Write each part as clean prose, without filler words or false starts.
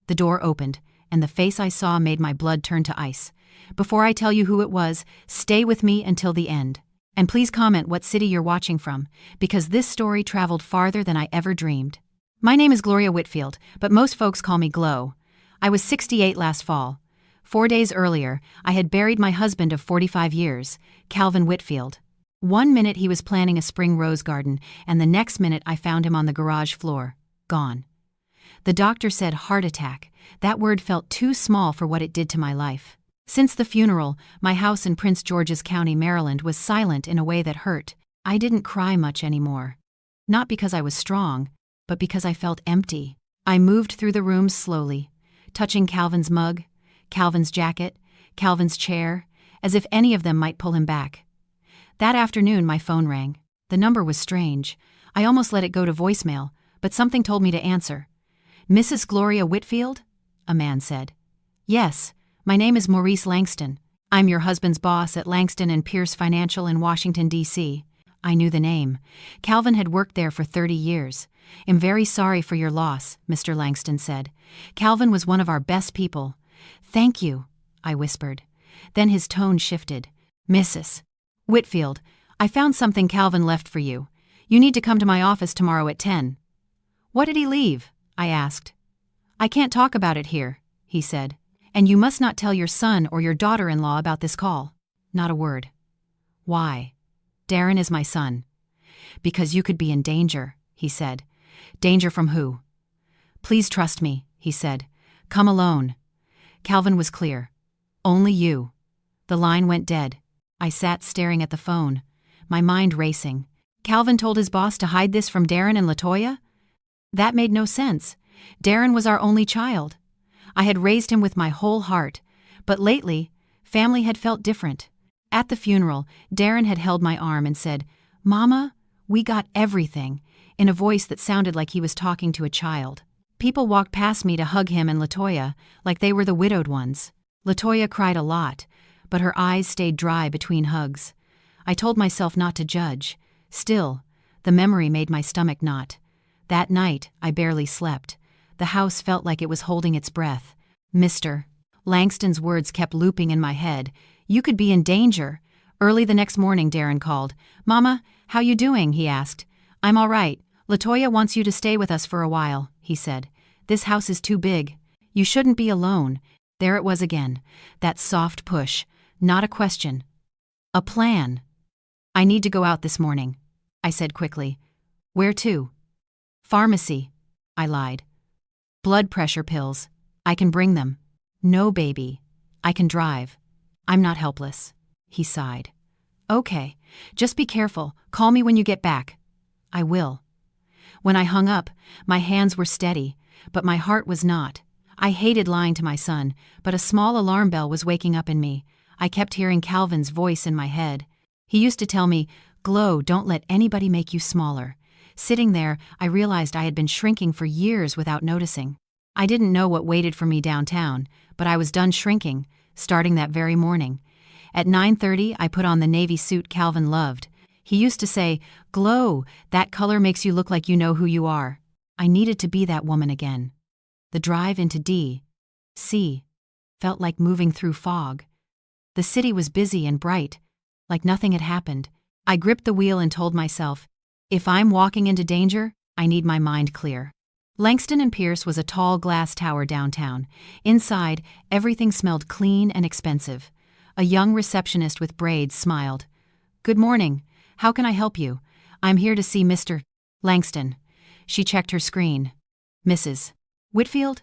The door opened, and the face I saw made my blood turn to ice. Before I tell you who it was, stay with me until the end. And please comment what city you're watching from, because this story traveled farther than I ever dreamed. My name is Gloria Whitfield, but most folks call me Glo. I was 68 last fall. 4 days earlier, I had buried my husband of 45 years, Calvin Whitfield. One minute he was planting a spring rose garden, and the next minute I found him on the garage floor, gone. The doctor said heart attack. That word felt too small for what it did to my life. Since the funeral, my house in Prince George's County, Maryland was silent in a way that hurt. I didn't cry much anymore. Not because I was strong, but because I felt empty. I moved through the rooms slowly, touching Calvin's mug, Calvin's jacket, Calvin's chair, as if any of them might pull him back. That afternoon my phone rang. The number was strange. I almost let it go to voicemail, but something told me to answer. "Mrs. Gloria Whitfield?" a man said. "Yes, my name is Maurice Langston. I'm your husband's boss at Langston and Pierce Financial in Washington, D.C. I knew the name. Calvin had worked there for 30 years. "I'm very sorry for your loss," Mr. Langston said. "Calvin was one of our best people." "Thank you," I whispered. Then his tone shifted. "Mrs. Whitfield, I found something Calvin left for you. You need to come to my office tomorrow at 10. "What did he leave?" I asked. "I can't talk about it here," he said. "And you must not tell your son or your daughter-in-law about this call. Not a word." "Why?" "Darren is my son." "Because you could be in danger," he said. "Danger from who?" "Please trust me," he said. "Come alone." Calvin was clear. "Only you." The line went dead. I sat staring at the phone, my mind racing. Calvin told his boss to hide this from Darren and LaToya? That made no sense. Darren was our only child. I had raised him with my whole heart, but lately, family had felt different. At the funeral, Darren had held my arm and said, "Mama, we got everything," in a voice that sounded like he was talking to a child. People walked past me to hug him and LaToya, like they were the widowed ones. LaToya cried a lot, but her eyes stayed dry between hugs. I told myself not to judge. Still, the memory made my stomach knot. That night, I barely slept. The house felt like it was holding its breath. Mr. Langston's words kept looping in my head. "You could be in danger." Early the next morning, Darren called. "Mama, how you doing?" he asked. "I'm all right. LaToya wants you to stay with us for a while," he said. "This house is too big. You shouldn't be alone." There it was again, that soft push. Not a question. A plan. "I need to go out this morning," I said quickly. "Where to?" "Pharmacy," I lied. "Blood pressure pills. I can bring them." "No, baby. I can drive. I'm not helpless." He sighed. "Okay. Just be careful. Call me when you get back." "I will." When I hung up, my hands were steady, but my heart was not. I hated lying to my son, but a small alarm bell was waking up in me. I kept hearing Calvin's voice in my head. He used to tell me, "Glo, don't let anybody make you smaller." Sitting there, I realized I had been shrinking for years without noticing. I didn't know what waited for me downtown, but I was done shrinking, starting that very morning. At 9:30, I put on the navy suit Calvin loved. He used to say, "Glo, that color makes you look like you know who you are." I needed to be that woman again. The drive into D.C. felt like moving through fog. The city was busy and bright, like nothing had happened. I gripped the wheel and told myself, if I'm walking into danger, I need my mind clear. Langston and Pierce was a tall glass tower downtown. Inside, everything smelled clean and expensive. A young receptionist with braids smiled. "Good morning. How can I help you? I'm here to see Mr. Langston." She checked her screen. "Mrs. Whitfield?"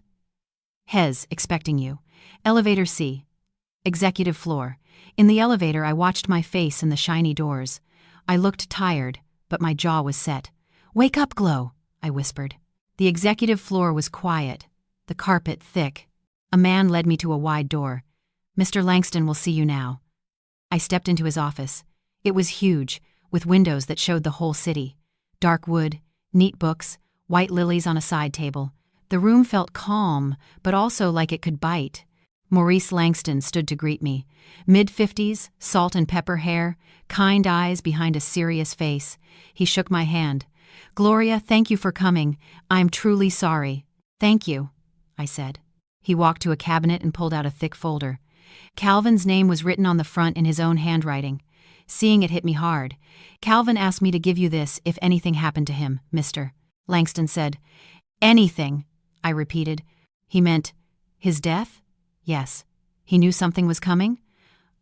"Hez, expecting you. Elevator C. Executive floor." In the elevator, I watched my face in the shiny doors. I looked tired, but my jaw was set. "Wake up, Glo," I whispered. The executive floor was quiet, the carpet thick. A man led me to a wide door. "Mr. Langston will see you now." I stepped into his office. It was huge, with windows that showed the whole city. Dark wood, neat books, white lilies on a side table. The room felt calm, but also like it could bite. Maurice Langston stood to greet me. Mid-50s, salt and pepper hair, kind eyes behind a serious face. He shook my hand. "Gloria, thank you for coming. I'm truly sorry." "Thank you," I said. He walked to a cabinet and pulled out a thick folder. Calvin's name was written on the front in his own handwriting. Seeing it hit me hard. "Calvin asked me to give you this if anything happened to him, Mr. Langston said. "Anything," I repeated. He meant his death? Yes. He knew something was coming?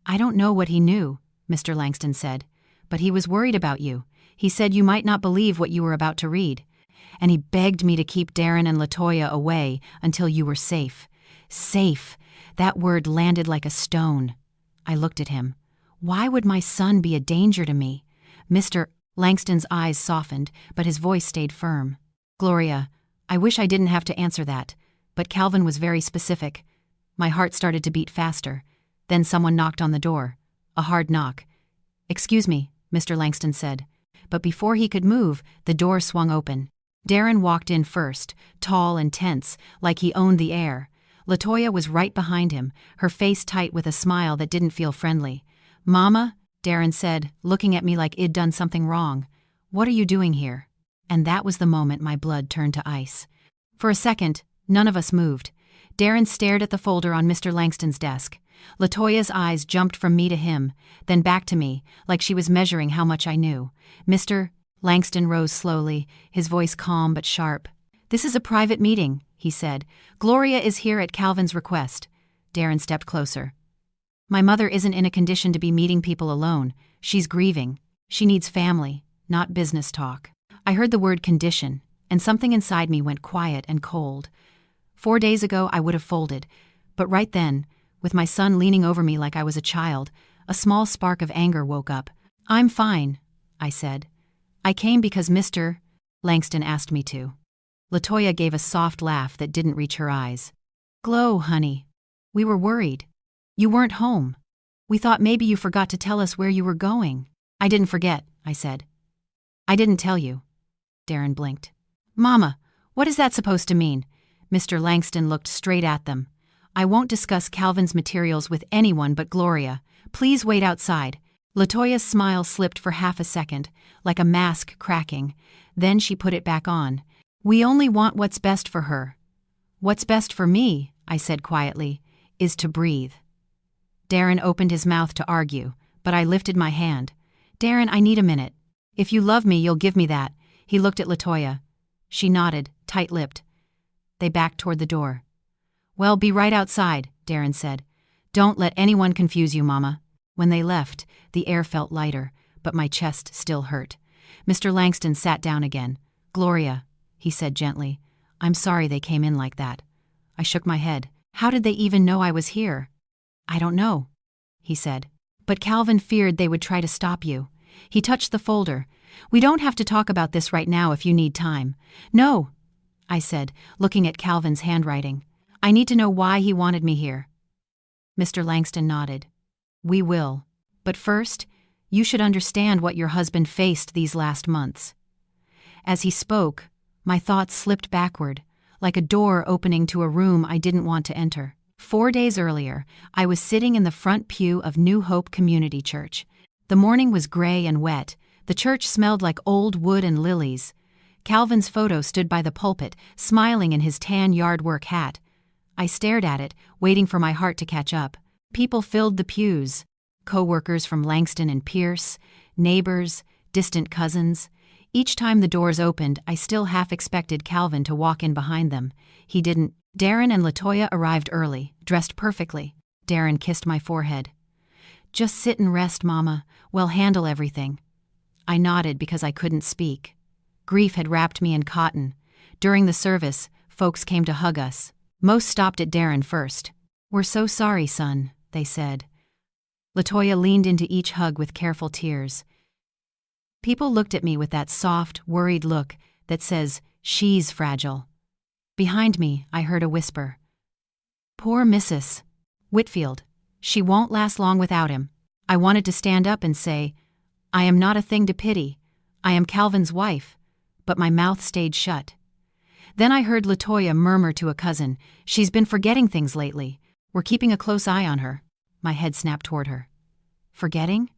"I don't know what he knew," Mr. Langston said. "But he was worried about you. He said you might not believe what you were about to read. And he begged me to keep Darren and LaToya away until you were safe." Safe. That word landed like a stone. I looked at him. Why would my son be a danger to me? Mr. Langston's eyes softened, but his voice stayed firm. "Gloria, I wish I didn't have to answer that, but Calvin was very specific." My heart started to beat faster. Then someone knocked on the door. A hard knock. "Excuse me," Mr. Langston said. But before he could move, the door swung open. Darren walked in first, tall and tense, like he owned the air. LaToya was right behind him, her face tight with a smile that didn't feel friendly. "Mama," Darren said, looking at me like I'd done something wrong. "What are you doing here?" And that was the moment my blood turned to ice. For a second, none of us moved. Darren stared at the folder on Mr. Langston's desk. LaToya's eyes jumped from me to him, then back to me, like she was measuring how much I knew. Mr. Langston rose slowly, his voice calm but sharp. "This is a private meeting," he said. "Gloria is here at Calvin's request." Darren stepped closer. "My mother isn't in a condition to be meeting people alone. She's grieving. She needs family, not business talk." I heard the word condition, and something inside me went quiet and cold. 4 days ago I would have folded, but right then, with my son leaning over me like I was a child, a small spark of anger woke up. "I'm fine," I said. "I came because Mr. Langston asked me to." LaToya gave a soft laugh that didn't reach her eyes. "Glow, honey. We were worried. You weren't home. We thought maybe you forgot to tell us where you were going." "I didn't forget," I said. "I didn't tell you." Darren blinked. "Mama, what is that supposed to mean?" Mr. Langston looked straight at them. "I won't discuss Calvin's materials with anyone but Gloria. Please wait outside." LaToya's smile slipped for half a second, like a mask cracking. Then she put it back on. "We only want what's best for her." "What's best for me," I said quietly, "is to breathe." Darren opened his mouth to argue, but I lifted my hand. "Darren, I need a minute. If you love me, you'll give me that." He looked at LaToya. She nodded, tight-lipped. They backed toward the door. "Well, be right outside," Darren said. "Don't let anyone confuse you, Mama." When they left, the air felt lighter, but my chest still hurt. Mr. Langston sat down again. "Gloria," he said gently, "I'm sorry they came in like that." I shook my head. "How did they even know I was here?" "I don't know," he said. "But Calvin feared they would try to stop you." He touched the folder. "We don't have to talk about this right now if you need time." "No," I said, looking at Calvin's handwriting. "I need to know why he wanted me here." Mr. Langston nodded. "We will. But first, you should understand what your husband faced these last months." As he spoke, my thoughts slipped backward, like a door opening to a room I didn't want to enter. 4 days earlier, I was sitting in the front pew of New Hope Community Church. The morning was gray and wet. The church smelled like old wood and lilies. Calvin's photo stood by the pulpit, smiling in his tan yard-work hat. I stared at it, waiting for my heart to catch up. People filled the pews. Co-workers from Langston and Pierce, neighbors, distant cousins. Each time the doors opened, I still half expected Calvin to walk in behind them. He didn't. Darren and LaToya arrived early, dressed perfectly. Darren kissed my forehead. "Just sit and rest, Mama. We'll handle everything." I nodded because I couldn't speak. Grief had wrapped me in cotton. During the service, folks came to hug us. Most stopped at Darren first. "We're so sorry, son," they said. LaToya leaned into each hug with careful tears. People looked at me with that soft, worried look that says, "She's fragile." Behind me, I heard a whisper. "Poor Mrs. Whitfield. She won't last long without him." I wanted to stand up and say, "I am not a thing to pity. I am Calvin's wife," but my mouth stayed shut. Then I heard LaToya murmur to a cousin, "She's been forgetting things lately. We're keeping a close eye on her." My head snapped toward her. Forgetting?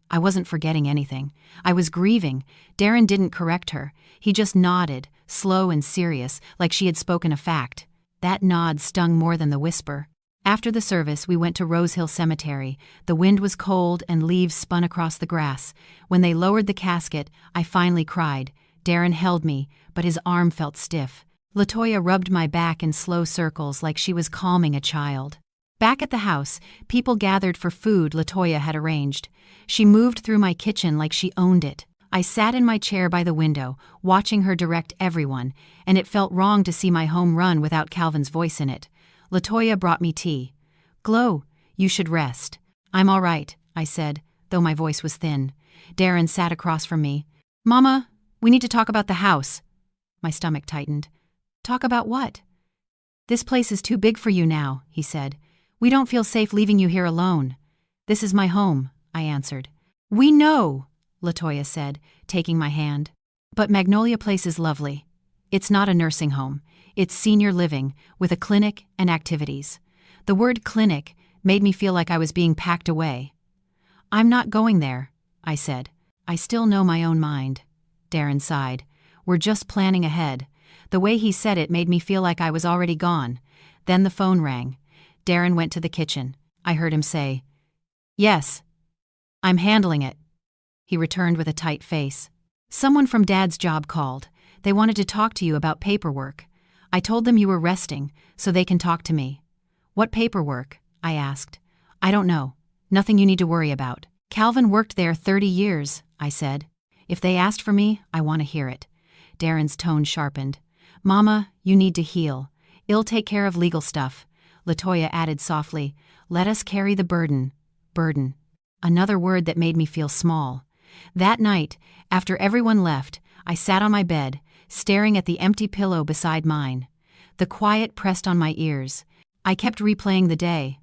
I wasn't forgetting anything. I was grieving. Darren didn't correct her. He just nodded, slow and serious, like she had spoken a fact. That nod stung more than the whisper. After the service, we went to Rose Hill Cemetery. The wind was cold and leaves spun across the grass. When they lowered the casket, I finally cried. Darren held me, but his arm felt stiff. Latoya rubbed my back in slow circles like she was calming a child. Back at the house, people gathered for food Latoya had arranged. She moved through my kitchen like she owned it. I sat in my chair by the window, watching her direct everyone, and it felt wrong to see my home run without Calvin's voice in it. Latoya brought me tea. "Glow, you should rest." "I'm all right," I said, though my voice was thin. Darren sat across from me. "Mama, we need to talk about the house." My stomach tightened. "Talk about what?" "This place is too big for you now," he said. "We don't feel safe leaving you here alone." "This is my home," I answered. "We know," Latoya said, taking my hand. "But Magnolia Place is lovely. It's not a nursing home. It's senior living, with a clinic and activities." The word clinic made me feel like I was being packed away. "I'm not going there," I said. "I still know my own mind." Darren sighed. "We're just planning ahead." The way he said it made me feel like I was already gone. Then the phone rang. Darren went to the kitchen. I heard him say, "Yes, I'm handling it." He returned with a tight face. "Someone from Dad's job called. They wanted to talk to you about paperwork. I told them you were resting, so they can talk to me." "What paperwork?" I asked. "I don't know. Nothing you need to worry about. Calvin worked there 30 years, I said. "If they asked for me, I want to hear it." Darren's tone sharpened. "Mama, you need to heal. I'll take care of legal stuff." Latoya added softly, "Let us carry the burden." Burden. Another word that made me feel small. That night, after everyone left, I sat on my bed, staring at the empty pillow beside mine. The quiet pressed on my ears. I kept replaying the day.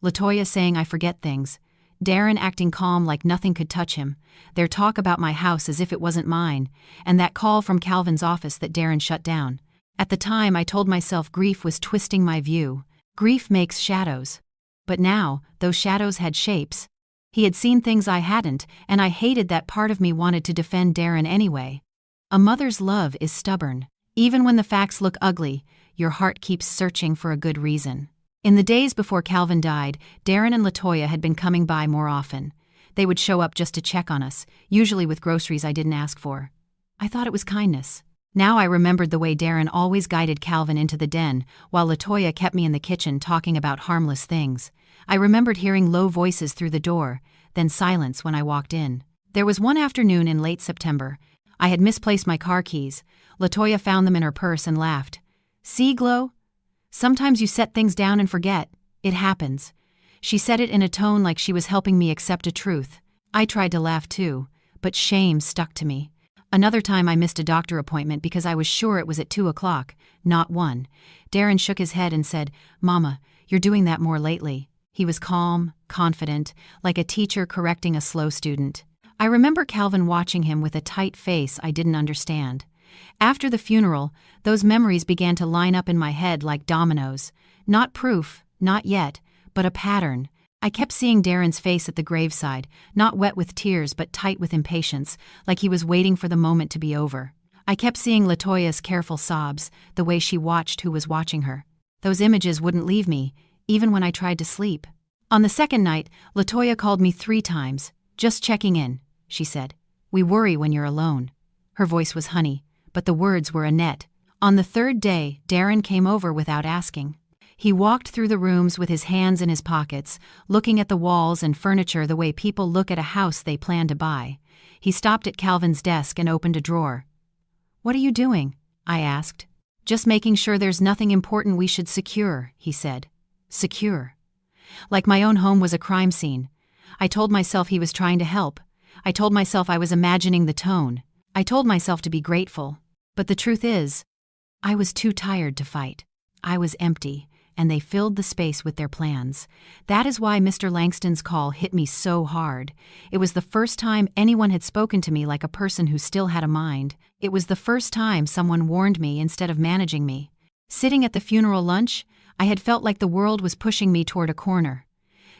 Latoya saying I forget things. Darren acting calm like nothing could touch him. Their talk about my house as if it wasn't mine. And that call from Calvin's office that Darren shut down. At the time, I told myself grief was twisting my view. Grief makes shadows. But now, those shadows had shapes. He had seen things I hadn't, and I hated that part of me wanted to defend Darren anyway. A mother's love is stubborn. Even when the facts look ugly, your heart keeps searching for a good reason. In the days before Calvin died, Darren and Latoya had been coming by more often. They would show up just to check on us, usually with groceries I didn't ask for. I thought it was kindness. Now I remembered the way Darren always guided Calvin into the den, while Latoya kept me in the kitchen talking about harmless things. I remembered hearing low voices through the door, then silence when I walked in. There was one afternoon in late September. I had misplaced my car keys. Latoya found them in her purse and laughed. "See, Glow? Sometimes you set things down and forget. It happens." She said it in a tone like she was helping me accept a truth. I tried to laugh too, but shame stuck to me. Another time I missed a doctor appointment because I was sure it was at 2 o'clock, not 1. Darren shook his head and said, "Mama, you're doing that more lately." He was calm, confident, like a teacher correcting a slow student. I remember Calvin watching him with a tight face I didn't understand. After the funeral, those memories began to line up in my head like dominoes. Not proof, not yet, but a pattern. I kept seeing Darren's face at the graveside, not wet with tears but tight with impatience, like he was waiting for the moment to be over. I kept seeing Latoya's careful sobs, the way she watched who was watching her. Those images wouldn't leave me, even when I tried to sleep. On the second night, Latoya called me 3 times. "Just checking in," she said. "We worry when you're alone." Her voice was honey, but the words were a net. On the third day, Darren came over without asking. He walked through the rooms with his hands in his pockets, looking at the walls and furniture the way people look at a house they plan to buy. He stopped at Calvin's desk and opened a drawer. "What are you doing?" I asked. "Just making sure there's nothing important we should secure," he said. Secure. Like my own home was a crime scene. I told myself he was trying to help. I told myself I was imagining the tone. I told myself to be grateful. But the truth is, I was too tired to fight. I was empty, and they filled the space with their plans. That is why Mr. Langston's call hit me so hard. It was the first time anyone had spoken to me like a person who still had a mind. It was the first time someone warned me instead of managing me. Sitting at the funeral lunch, I had felt like the world was pushing me toward a corner.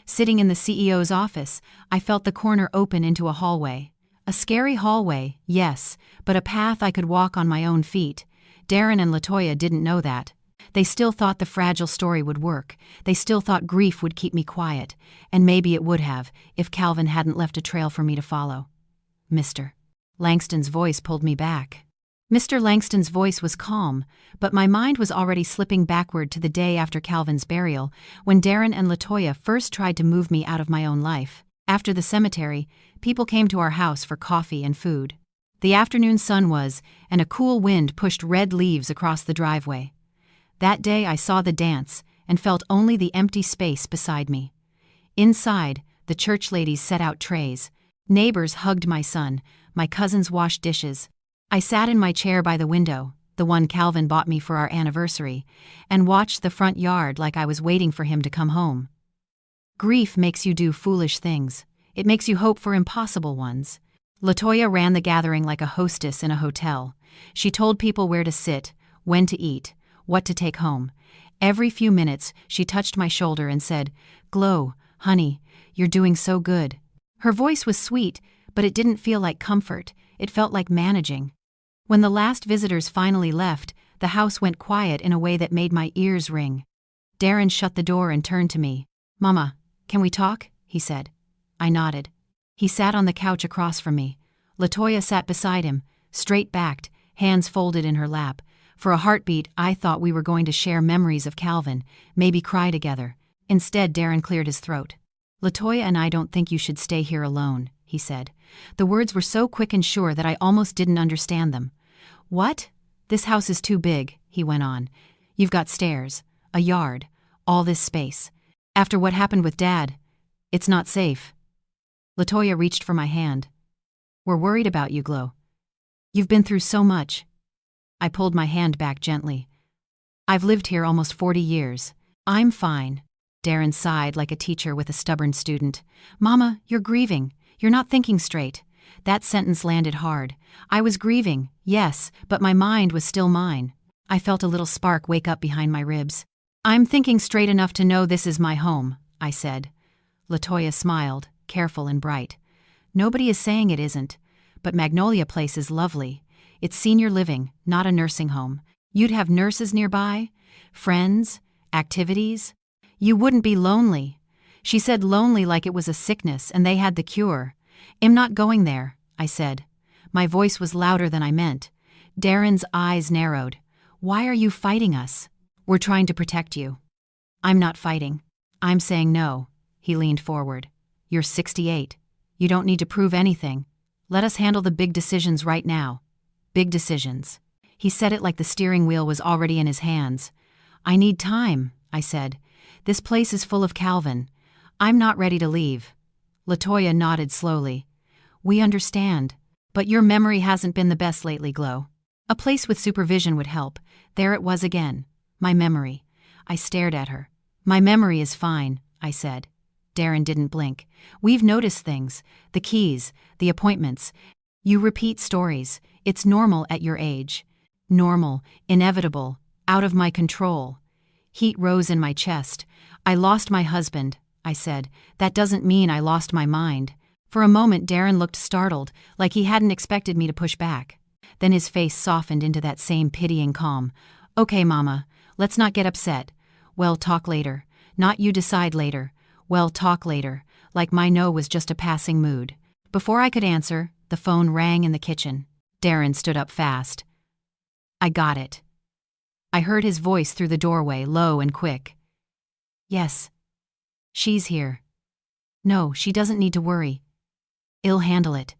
Sitting in the CEO's office, I felt the corner open into a hallway. A scary hallway, yes, but a path I could walk on my own feet. Darren and Latoya didn't know that. They still thought the fragile story would work. They still thought grief would keep me quiet. And maybe it would have, if Calvin hadn't left a trail for me to follow. Mr. Langston's voice pulled me back. Mr. Langston's voice was calm, but my mind was already slipping backward to the day after Calvin's burial, when Darren and LaToya first tried to move me out of my own life. After the cemetery, people came to our house for coffee and food. The afternoon sun was, and a cool wind pushed red leaves across the driveway. That day I saw the dance, and felt only the empty space beside me. Inside, the church ladies set out trays. Neighbors hugged my son, my cousins washed dishes. I sat in my chair by the window, the one Calvin bought me for our anniversary, and watched the front yard like I was waiting for him to come home. Grief makes you do foolish things. It makes you hope for impossible ones. LaToya ran the gathering like a hostess in a hotel. She told people where to sit, when to eat, what to take home. Every few minutes, she touched my shoulder and said, "Glow, honey, you're doing so good." Her voice was sweet, but it didn't feel like comfort. It felt like managing. When the last visitors finally left, the house went quiet in a way that made my ears ring. Darren shut the door and turned to me. "Mama, can we talk?" he said. I nodded. He sat on the couch across from me. LaToya sat beside him, straight-backed, hands folded in her lap. For a heartbeat, I thought we were going to share memories of Calvin, maybe cry together. Instead, Darren cleared his throat. "LaToya and I don't think you should stay here alone," he said. The words were so quick and sure that I almost didn't understand them. "What? This house is too big," he went on. "You've got stairs, a yard, all this space. After what happened with Dad, it's not safe." LaToya reached for my hand. "We're worried about you, Glow. You've been through so much." I pulled my hand back gently. "I've lived here almost 40 years. I'm fine." Darren sighed like a teacher with a stubborn student. "Mama, you're grieving. You're not thinking straight." That sentence landed hard. I was grieving, yes, but my mind was still mine. I felt a little spark wake up behind my ribs. "I'm thinking straight enough to know this is my home," I said. LaToya smiled, careful and bright. "Nobody is saying it isn't, but Magnolia Place is lovely. It's senior living, not a nursing home. You'd have nurses nearby, friends, activities. You wouldn't be lonely." She said lonely like it was a sickness and they had the cure. "I'm not going there," I said. My voice was louder than I meant. Darren's eyes narrowed. "Why are you fighting us?" "We're trying to protect you." "I'm not fighting. I'm saying no." He leaned forward. "You're 68. You don't need to prove anything. Let us handle the big decisions right now." Big decisions. He said it like the steering wheel was already in his hands. "I need time," I said. "This place is full of Calvin. I'm not ready to leave." LaToya nodded slowly. "We understand. But your memory hasn't been the best lately, Glow. A place with supervision would help." There it was again. My memory. I stared at her. "My memory is fine," I said. Darren didn't blink. "We've noticed things. The keys, the appointments. You repeat stories. It's normal at your age. Normal, inevitable, out of my control." Heat rose in my chest. "I lost my husband," I said. "That doesn't mean I lost my mind." For a moment Darren looked startled, like he hadn't expected me to push back. Then his face softened into that same pitying calm. "Okay, Mama, let's not get upset. We'll talk later. Not you decide later. We'll talk later," like my no was just a passing mood. Before I could answer, the phone rang in the kitchen. Darren stood up fast. "I got it." I heard his voice through the doorway, low and quick. "Yes. She's here. No, she doesn't need to worry. I'll handle it."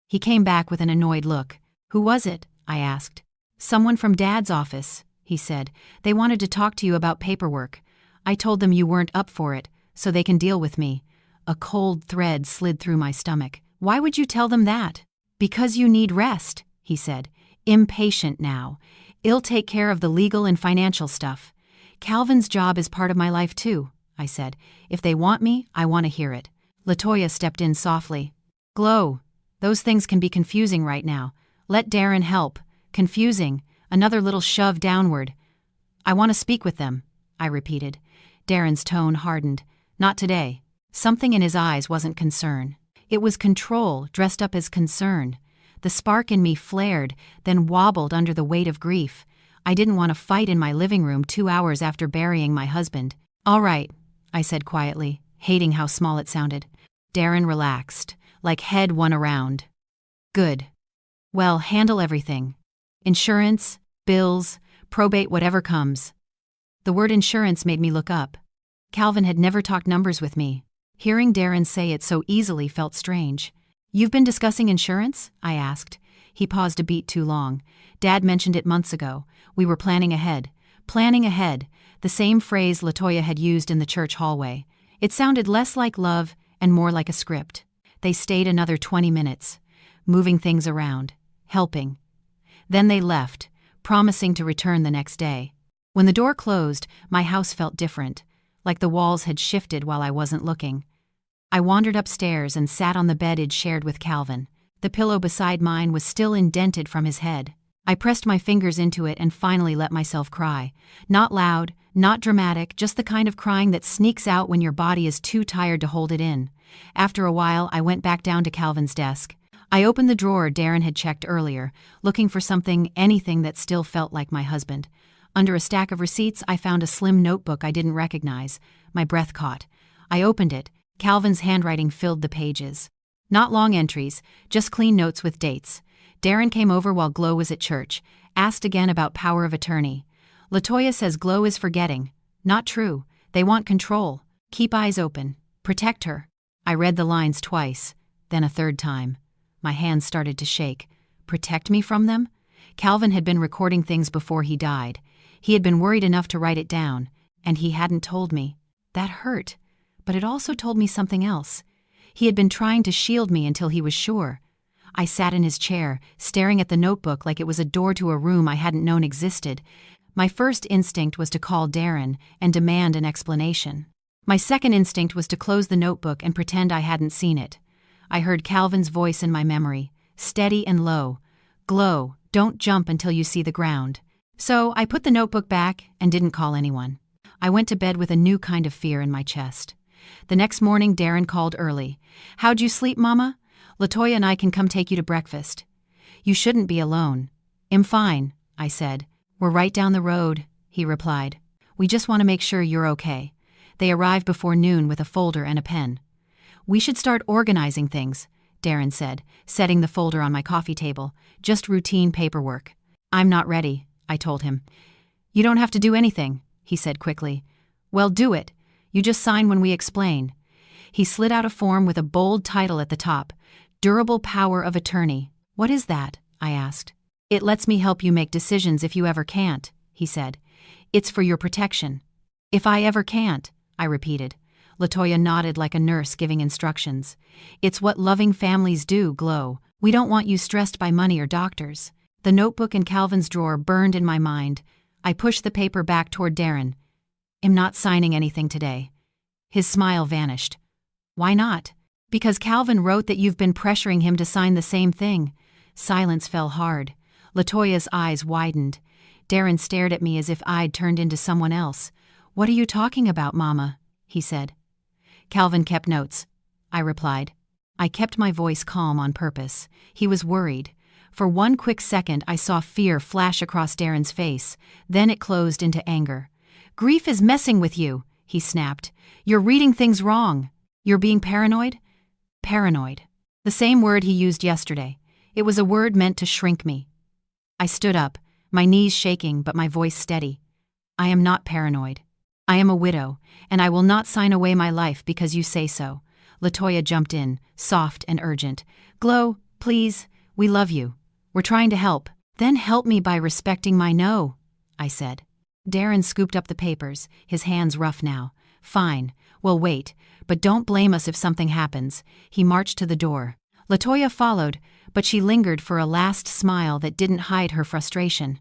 He came back with an annoyed look. "Who was it?" I asked. "Someone from Dad's office," he said. "They wanted to talk to you about paperwork. I told them you weren't up for it, so they can deal with me." A cold thread slid through my stomach. "Why would you tell them that?" "Because you need rest," he said. "Impatient now. I'll take care of the legal and financial stuff. Calvin's job is part of my life too," I said. "If they want me, I want to hear it." LaToya stepped in softly. "Glow, those things can be confusing right now. Let Darren help." Confusing, another little shove downward. "I want to speak with them," I repeated. Darren's tone hardened. "Not today." Something in his eyes wasn't concern. It was control dressed up as concern. The spark in me flared, then wobbled under the weight of grief. I didn't want to fight in my living room 2 hours after burying my husband. "All right," I said quietly, hating how small it sounded. Darren relaxed, like head won a round. "Good. Well, handle everything. Insurance, bills, probate, whatever comes." The word insurance made me look up. Calvin had never talked numbers with me. Hearing Darren say it so easily felt strange. "You've been discussing insurance?" I asked. He paused a beat too long. "Dad mentioned it months ago. We were planning ahead." Planning ahead, the same phrase LaToya had used in the church hallway. It sounded less like love and more like a script. They stayed another 20 minutes, moving things around, helping. Then they left, promising to return the next day. When the door closed, my house felt different, like the walls had shifted while I wasn't looking. I wandered upstairs and sat on the bed I'd shared with Calvin. The pillow beside mine was still indented from his head. I pressed my fingers into it and finally let myself cry. Not loud, not dramatic, just the kind of crying that sneaks out when your body is too tired to hold it in. After a while, I went back down to Calvin's desk. I opened the drawer Darren had checked earlier, looking for something, anything that still felt like my husband. Under a stack of receipts, I found a slim notebook I didn't recognize. My breath caught. I opened it. Calvin's handwriting filled the pages. Not long entries, just clean notes with dates. Darren came over while Glow was at church, asked again about power of attorney. LaToya says Glow is forgetting. Not true. They want control. Keep eyes open. Protect her. I read the lines twice, then a third time. My hands started to shake. Protect me from them? Calvin had been recording things before he died. He had been worried enough to write it down, and he hadn't told me. That hurt, but it also told me something else. He had been trying to shield me until he was sure. I sat in his chair, staring at the notebook like it was a door to a room I hadn't known existed. My first instinct was to call Darren and demand an explanation. My second instinct was to close the notebook and pretend I hadn't seen it. I heard Calvin's voice in my memory, steady and low. "Glow, don't jump until you see the ground." So I put the notebook back and didn't call anyone. I went to bed with a new kind of fear in my chest. The next morning, Darren called early. "How'd you sleep, Mama? LaToya and I can come take you to breakfast." "You shouldn't be alone." "I'm fine," I said. "We're right down the road," he replied. "We just want to make sure you're okay." They arrived before noon with a folder and a pen. "We should start organizing things," Darren said, setting the folder on my coffee table. "Just routine paperwork." "I'm not ready," I told him. "You don't have to do anything," he said quickly. "Well, do it. You just sign when we explain." He slid out a form with a bold title at the top, Durable Power of Attorney. "What is that?" I asked. "It lets me help you make decisions if you ever can't," he said. "It's for your protection." "If I ever can't," I repeated. LaToya nodded like a nurse giving instructions. "It's what loving families do, Glow. We don't want you stressed by money or doctors." The notebook in Calvin's drawer burned in my mind. I pushed the paper back toward Darren. "I'm not signing anything today." His smile vanished. "Why not?" "Because Calvin wrote that you've been pressuring him to sign the same thing." Silence fell hard. LaToya's eyes widened. Darren stared at me as if I'd turned into someone else. "What are you talking about, Mama?" he said. "Calvin kept notes," I replied. I kept my voice calm on purpose. He was worried. For one quick second, I saw fear flash across Darren's face. Then it closed into anger. "Grief is messing with you," he snapped. "You're reading things wrong. You're being paranoid?" Paranoid. The same word he used yesterday. It was a word meant to shrink me. I stood up, my knees shaking but my voice steady. "I am not paranoid. I am a widow, and I will not sign away my life because you say so." LaToya jumped in, soft and urgent. "Glow, please, we love you. We're trying to help." "Then help me by respecting my no," I said. Darren scooped up the papers, his hands rough now. "Fine, we'll wait, but don't blame us if something happens." He marched to the door. LaToya followed, but she lingered for a last smile that didn't hide her frustration.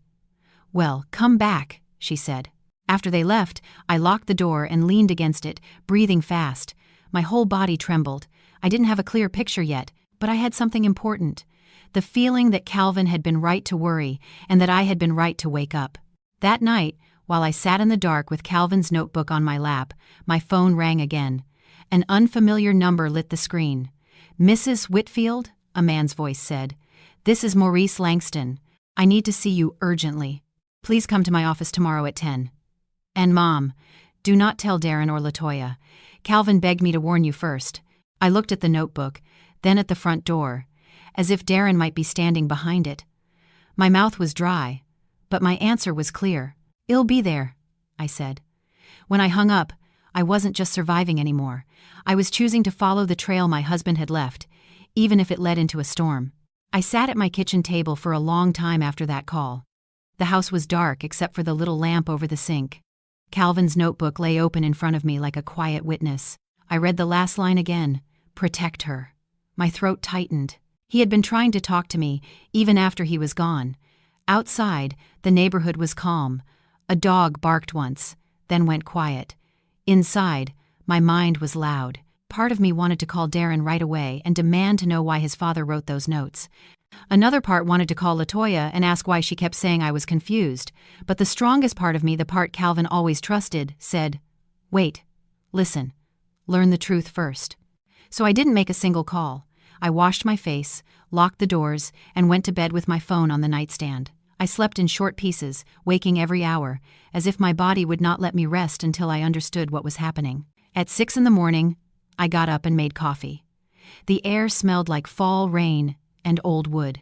"Well, come back," she said. After they left, I locked the door and leaned against it, breathing fast. My whole body trembled. I didn't have a clear picture yet, but I had something important. The feeling that Calvin had been right to worry and that I had been right to wake up. That night, while I sat in the dark with Calvin's notebook on my lap, my phone rang again. An unfamiliar number lit the screen. "Mrs. Whitfield?" a man's voice said. "This is Maurice Langston. I need to see you urgently." Please come to my office tomorrow at 10. And Mom, do not tell Darren or Latoya. Calvin begged me to warn you first. I looked at the notebook, then at the front door, as if Darren might be standing behind it. My mouth was dry, but my answer was clear. "I'll be there," I said. When I hung up, I wasn't just surviving anymore. I was choosing to follow the trail my husband had left, even if it led into a storm. I sat at my kitchen table for a long time after that call. The house was dark except for the little lamp over the sink. Calvin's notebook lay open in front of me like a quiet witness. I read the last line again, "Protect her." My throat tightened. He had been trying to talk to me, even after he was gone. Outside, the neighborhood was calm. A dog barked once, then went quiet. Inside, my mind was loud. Part of me wanted to call Darren right away and demand to know why his father wrote those notes. Another part wanted to call Latoya and ask why she kept saying I was confused. But the strongest part of me, the part Calvin always trusted, said, "Wait, listen, learn the truth first." So I didn't make a single call. I washed my face, locked the doors, and went to bed with my phone on the nightstand. I slept in short pieces, waking every hour, as if my body would not let me rest until I understood what was happening. At 6 in the morning, I got up and made coffee. The air smelled like fall rain and old wood.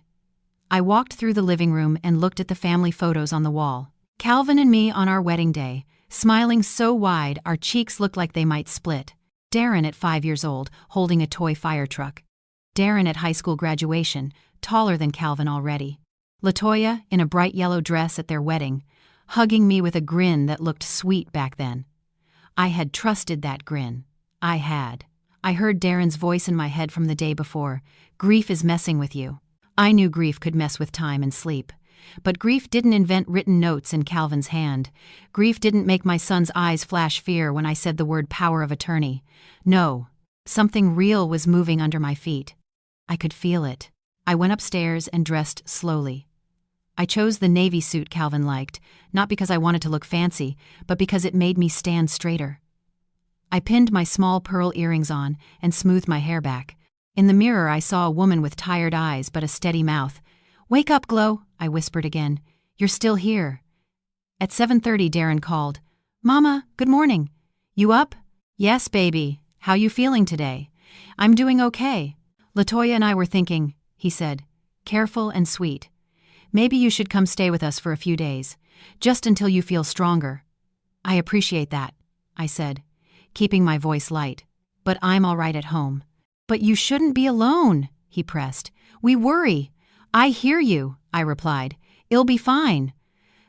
I walked through the living room and looked at the family photos on the wall. Calvin and me on our wedding day, smiling so wide our cheeks looked like they might split. Darren at 5 years old, holding a toy fire truck. Darren at high school graduation, taller than Calvin already. Latoya in a bright yellow dress at their wedding, hugging me with a grin that looked sweet back then. I had trusted that grin. I had. I heard Darren's voice in my head from the day before. "Grief is messing with you." I knew grief could mess with time and sleep. But grief didn't invent written notes in Calvin's hand. Grief didn't make my son's eyes flash fear when I said the word power of attorney. No, something real was moving under my feet. I could feel it. I went upstairs and dressed slowly. I chose the navy suit Calvin liked, not because I wanted to look fancy, but because it made me stand straighter. I pinned my small pearl earrings on and smoothed my hair back. In the mirror I saw a woman with tired eyes but a steady mouth. "Wake up, Glow," I whispered again. "You're still here." At 7:30 Darren called. "Mama, good morning. You up?" "Yes, baby. How you feeling today?" "I'm doing okay." "Latoya and I were thinking," he said, careful and sweet. "Maybe you should come stay with us for a few days, just until you feel stronger." "I appreciate that," I said, keeping my voice light. "But I'm all right at home." "But you shouldn't be alone," he pressed. "We worry." "I hear you," I replied. "It'll be fine."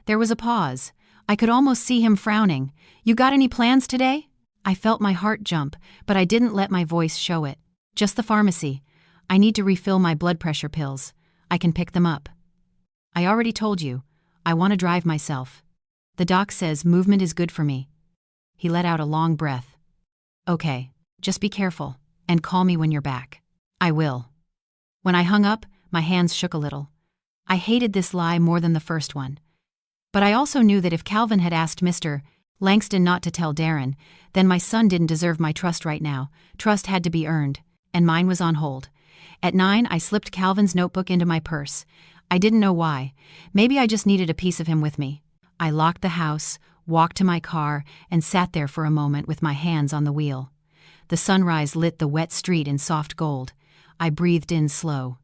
There was a pause. I could almost see him frowning. "You got any plans today?" I felt my heart jump, but I didn't let my voice show it. "Just the pharmacy. I need to refill my blood pressure pills. I can pick them up." "I already told you. I want to drive myself. The doc says movement is good for me." He let out a long breath. "Okay, just be careful, and call me when you're back." "I will." When I hung up, my hands shook a little. I hated this lie more than the first one. But I also knew that if Calvin had asked Mr. Langston not to tell Darren, then my son didn't deserve my trust right now. Trust had to be earned, and mine was on hold. At 9, I slipped Calvin's notebook into my purse. I didn't know why. Maybe I just needed a piece of him with me. I locked the house, walked to my car, and sat there for a moment with my hands on the wheel. The sunrise lit the wet street in soft gold. I breathed in slow.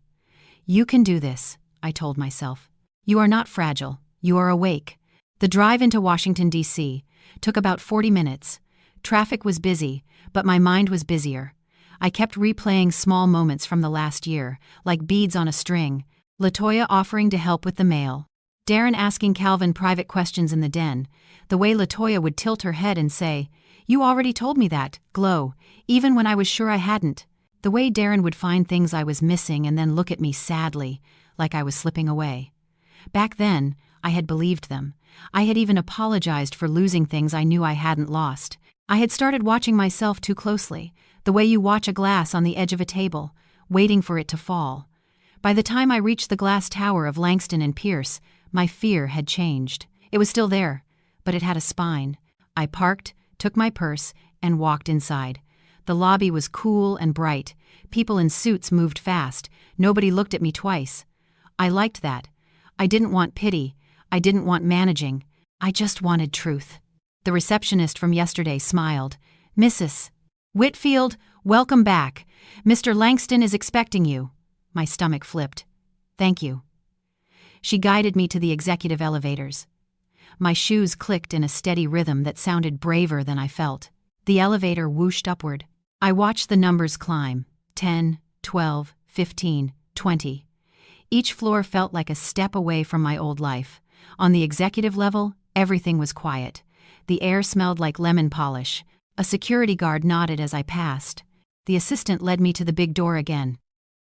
"You can do this," I told myself. "You are not fragile. You are awake." The drive into Washington, D.C. took about 40 minutes. Traffic was busy, but my mind was busier. I kept replaying small moments from the last year, like beads on a string. Latoya offering to help with the mail. Darren asking Calvin private questions in the den. The way Latoya would tilt her head and say, "You already told me that, Glow," even when I was sure I hadn't. The way Darren would find things I was missing and then look at me sadly, like I was slipping away. Back then, I had believed them. I had even apologized for losing things I knew I hadn't lost. I had started watching myself too closely, the way you watch a glass on the edge of a table, waiting for it to fall. By the time I reached the glass tower of Langston and Pierce, my fear had changed. It was still there, but it had a spine. I parked, took my purse, and walked inside. The lobby was cool and bright. People in suits moved fast. Nobody looked at me twice. I liked that. I didn't want pity. I didn't want managing. I just wanted truth. The receptionist from yesterday smiled. "Mrs. Whitfield, welcome back. Mr. Langston is expecting you." My stomach flipped. "Thank you." She guided me to the executive elevators. My shoes clicked in a steady rhythm that sounded braver than I felt. The elevator whooshed upward. I watched the numbers climb. 10, 12, 15, 20. Each floor felt like a step away from my old life. On the executive level, everything was quiet. The air smelled like lemon polish. A security guard nodded as I passed. The assistant led me to the big door again.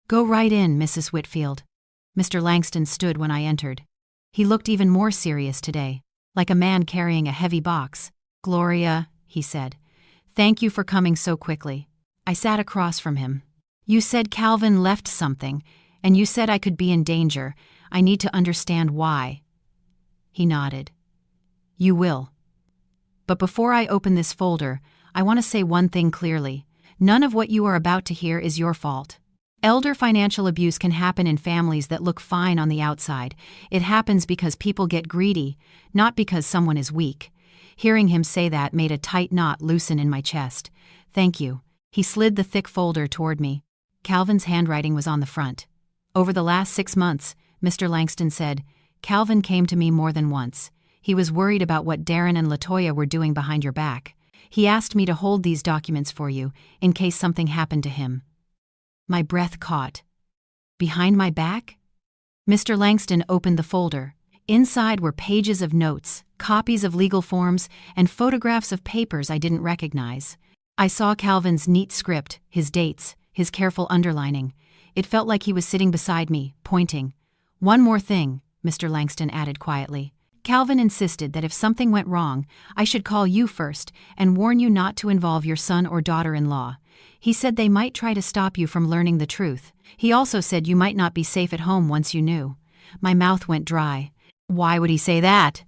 "Go right in, Mrs. Whitfield." Mr. Langston stood when I entered. He looked even more serious today, like a man carrying a heavy box. "Gloria," he said, "thank you for coming so quickly." I sat across from him. "You said Calvin left something, and you said I could be in danger. I need to understand why." He nodded. "You will. But before I open this folder, I want to say one thing clearly. None of what you are about to hear is your fault. Elder financial abuse can happen in families that look fine on the outside. It happens because people get greedy, not because someone is weak." Hearing him say that made a tight knot loosen in my chest. "Thank you." He slid the thick folder toward me. Calvin's handwriting was on the front. "Over the last 6 months," Mr. Langston said, "Calvin came to me more than once. He was worried about what Darren and LaToya were doing behind your back. He asked me to hold these documents for you, in case something happened to him." My breath caught. Behind my back? Mr. Langston opened the folder. Inside were pages of notes, copies of legal forms, and photographs of papers I didn't recognize. I saw Calvin's neat script, his dates, his careful underlining. It felt like he was sitting beside me, pointing. "One more thing," Mr. Langston added quietly. "Calvin insisted that if something went wrong, I should call you first and warn you not to involve your son or daughter-in-law. He said they might try to stop you from learning the truth. He also said you might not be safe at home once you knew." My mouth went dry. "Why would he say that?"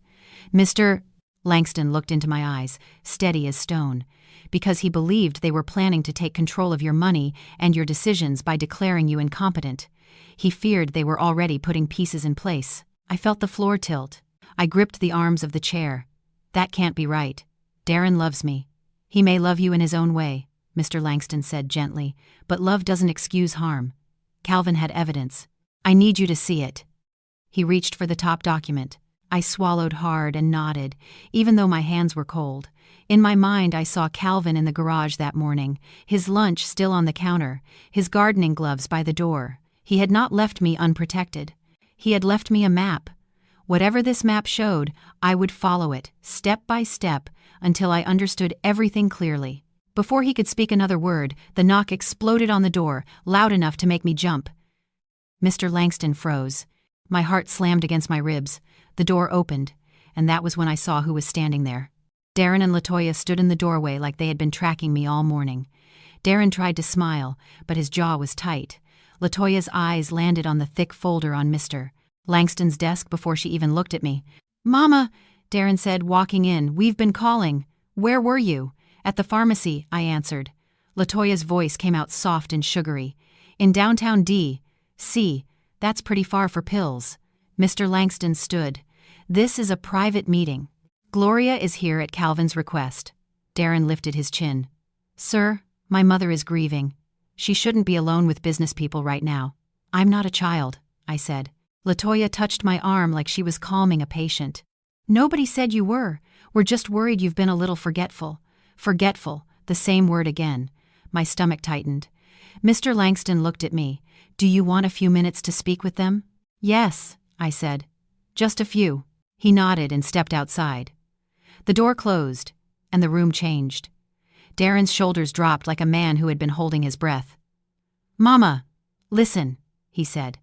Mr. Langston looked into my eyes, steady as stone. "Because he believed they were planning to take control of your money and your decisions by declaring you incompetent. He feared they were already putting pieces in place." I felt the floor tilt. I gripped the arms of the chair. "That can't be right. Darren loves me." "He may love you in his own way," Mr. Langston said gently, "but love doesn't excuse harm. Calvin had evidence. I need you to see it." He reached for the top document. I swallowed hard and nodded, even though my hands were cold. In my mind, I saw Calvin in the garage that morning, his lunch still on the counter, his gardening gloves by the door. He had not left me unprotected. He had left me a map. Whatever this map showed, I would follow it, step by step, until I understood everything clearly. Before he could speak another word, the knock exploded on the door, loud enough to make me jump. Mr. Langston froze. My heart slammed against my ribs. The door opened, and that was when I saw who was standing there. Darren and LaToya stood in the doorway like they had been tracking me all morning. Darren tried to smile, but his jaw was tight. LaToya's eyes landed on the thick folder on Mr. Langston's desk before she even looked at me. "Mama," Darren said, walking in, "we've been calling. Where were you?" "At the pharmacy," I answered. LaToya's voice came out soft and sugary. "In downtown D.C., that's pretty far for pills." Mr. Langston stood. "This is a private meeting. Gloria is here at Calvin's request." Darren lifted his chin. "Sir, my mother is grieving. She shouldn't be alone with business people right now." "I'm not a child," I said. LaToya touched my arm like she was calming a patient. "Nobody said you were. We're just worried you've been a little forgetful." Forgetful, the same word again. My stomach tightened. Mr. Langston looked at me. "Do you want a few minutes to speak with them?" "Yes," I said. "Just a few." He nodded and stepped outside. The door closed, and the room changed. Darren's shoulders dropped like a man who had been holding his breath. "Mama, listen," he said.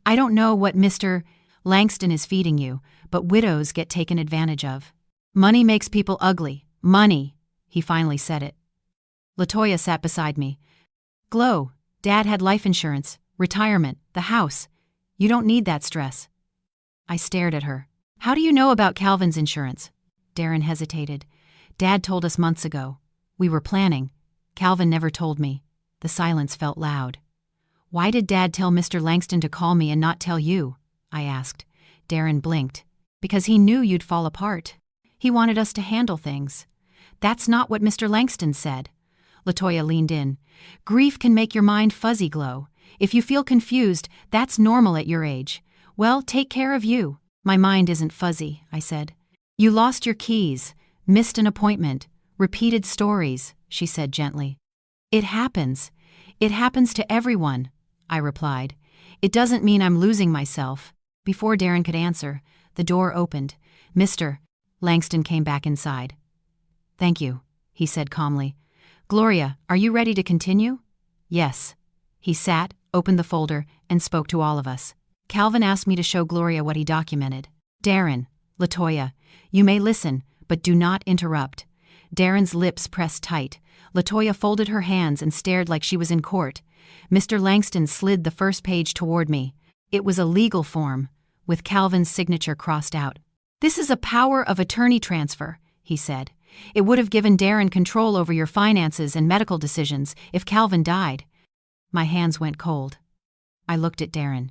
"I don't know what Mr. Langston is feeding you, but widows get taken advantage of. Money makes people ugly. Money." He finally said it. LaToya sat beside me. "Glow, Dad had life insurance, retirement, the house. You don't need that stress." I stared at her. "How do you know about Calvin's insurance?" Darren hesitated. "Dad told us months ago. We were planning. Calvin never told me." The silence felt loud. "Why did Dad tell Mr. Langston to call me and not tell you?" I asked. Darren blinked. because he knew you'd fall apart. He wanted us to handle things. That's not what Mr. Langston said. Latoya leaned in. Grief can make your mind fuzzy glow. If you feel confused, that's normal at your age. Well, take care of you. My mind isn't fuzzy, I said. You lost your keys, missed an appointment, repeated stories, she said gently. It happens. It happens to everyone, I replied. It doesn't mean I'm losing myself. Before Darren could answer, the door opened. Mr. Langston came back inside. Thank you, he said calmly. Gloria, are you ready to continue? Yes. He sat, opened the folder, and spoke to all of us. Calvin asked me to show Gloria what he documented. Darren, Latoya, you may listen, but do not interrupt. Darren's lips pressed tight. Latoya folded her hands and stared like she was in court. Mr. Langston slid the first page toward me. It was a legal form, with Calvin's signature crossed out. This is a power of attorney transfer, he said. It would have given Darren control over your finances and medical decisions if Calvin died. My hands went cold. I looked at Darren.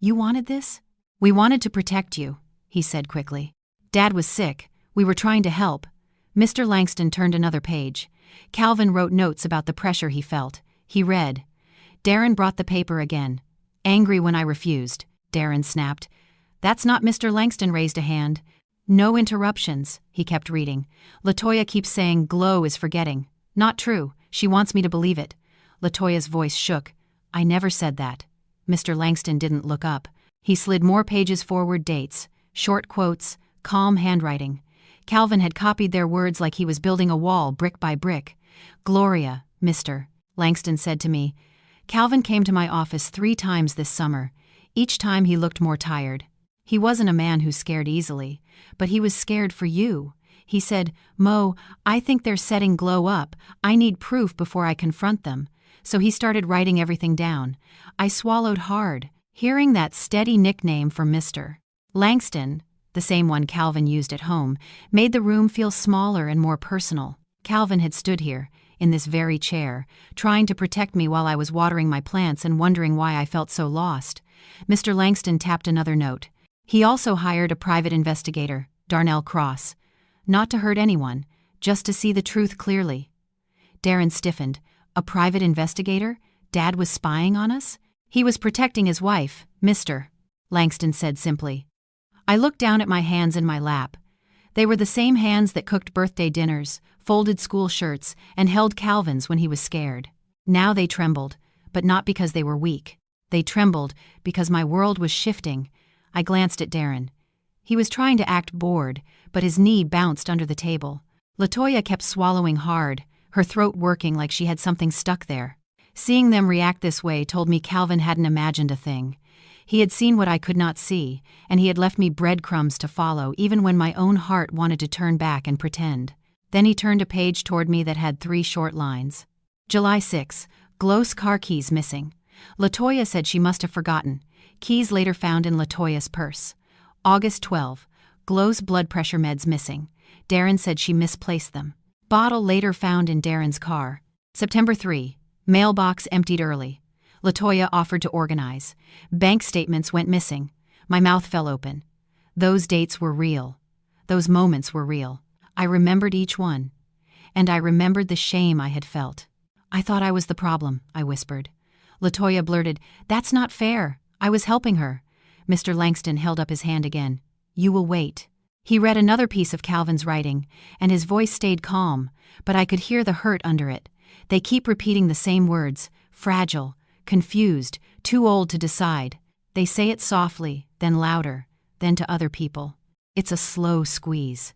You wanted this? We wanted to protect you, he said quickly. Dad was sick. We were trying to help. Mr. Langston turned another page. Calvin wrote notes about the pressure he felt. He read. Darren brought the paper again. Angry when I refused, Darren snapped. That's not Mr. Langston raised a hand. No interruptions, he kept reading. Latoya keeps saying Glow is forgetting. Not true. She wants me to believe it. Latoya's voice shook. I never said that. Mr. Langston didn't look up. He slid more pages forward, dates, short quotes, calm handwriting. Calvin had copied their words like he was building a wall brick by brick. Gloria, Mr. Langston said to me. Calvin came to my office 3 times this summer. Each time he looked more tired. He wasn't a man who scared easily, but he was scared for you. He said, Mo, I think they're setting Glow up. I need proof before I confront them. So he started writing everything down. I swallowed hard, hearing that steady nickname for Mr. Langston, the same one Calvin used at home, made the room feel smaller and more personal. Calvin had stood here, in this very chair, trying to protect me while I was watering my plants and wondering why I felt so lost. Mr. Langston tapped another note. He also hired a private investigator, Darnell Cross. Not to hurt anyone, just to see the truth clearly. Darren stiffened. A private investigator? Dad was spying on us? He was protecting his wife, Mr. Langston said simply. I looked down at my hands in my lap. They were the same hands that cooked birthday dinners, folded school shirts, and held Calvin's when he was scared. Now they trembled, but not because they were weak. They trembled because my world was shifting. I glanced at Darren. He was trying to act bored, but his knee bounced under the table. Latoya kept swallowing hard, her throat working like she had something stuck there. Seeing them react this way told me Calvin hadn't imagined a thing. He had seen what I could not see, and he had left me breadcrumbs to follow even when my own heart wanted to turn back and pretend. Then he turned a page toward me that had 3 short lines. July 6, Glow's car keys missing. Latoya said she must have forgotten. Keys later found in Latoya's purse. August 12, Glow's blood pressure meds missing. Darren said she misplaced them. Bottle later found in Darren's car. September 3, mailbox emptied early. Latoya offered to organize. Bank statements went missing. My mouth fell open. Those dates were real. Those moments were real. I remembered each one. And I remembered the shame I had felt. I thought I was the problem, I whispered. Latoya blurted, That's not fair. I was helping her. Mr. Langston held up his hand again. You will wait. He read another piece of Calvin's writing, and his voice stayed calm, but I could hear the hurt under it. They keep repeating the same words, fragile, confused, too old to decide. They say it softly, then louder, then to other people. It's a slow squeeze.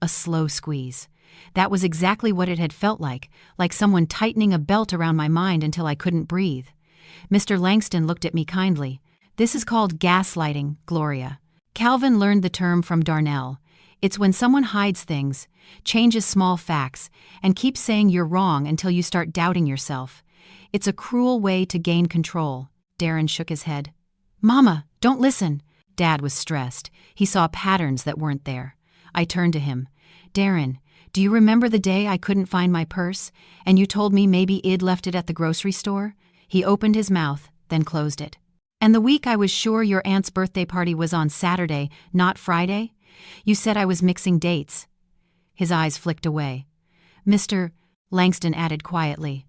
A slow squeeze. That was exactly what it had felt like someone tightening a belt around my mind until I couldn't breathe. Mr. Langston looked at me kindly. This is called gaslighting, Gloria. Calvin learned the term from Darnell. It's when someone hides things, changes small facts, and keeps saying you're wrong until you start doubting yourself. It's a cruel way to gain control. Darren shook his head. Mama, don't listen. Dad was stressed. He saw patterns that weren't there. I turned to him. Darren, do you remember the day I couldn't find my purse, and you told me maybe Id left it at the grocery store? He opened his mouth, then closed it. And the week I was sure your aunt's birthday party was on Saturday, not Friday? You said I was mixing dates." His eyes flicked away. "Mr. Langston added quietly.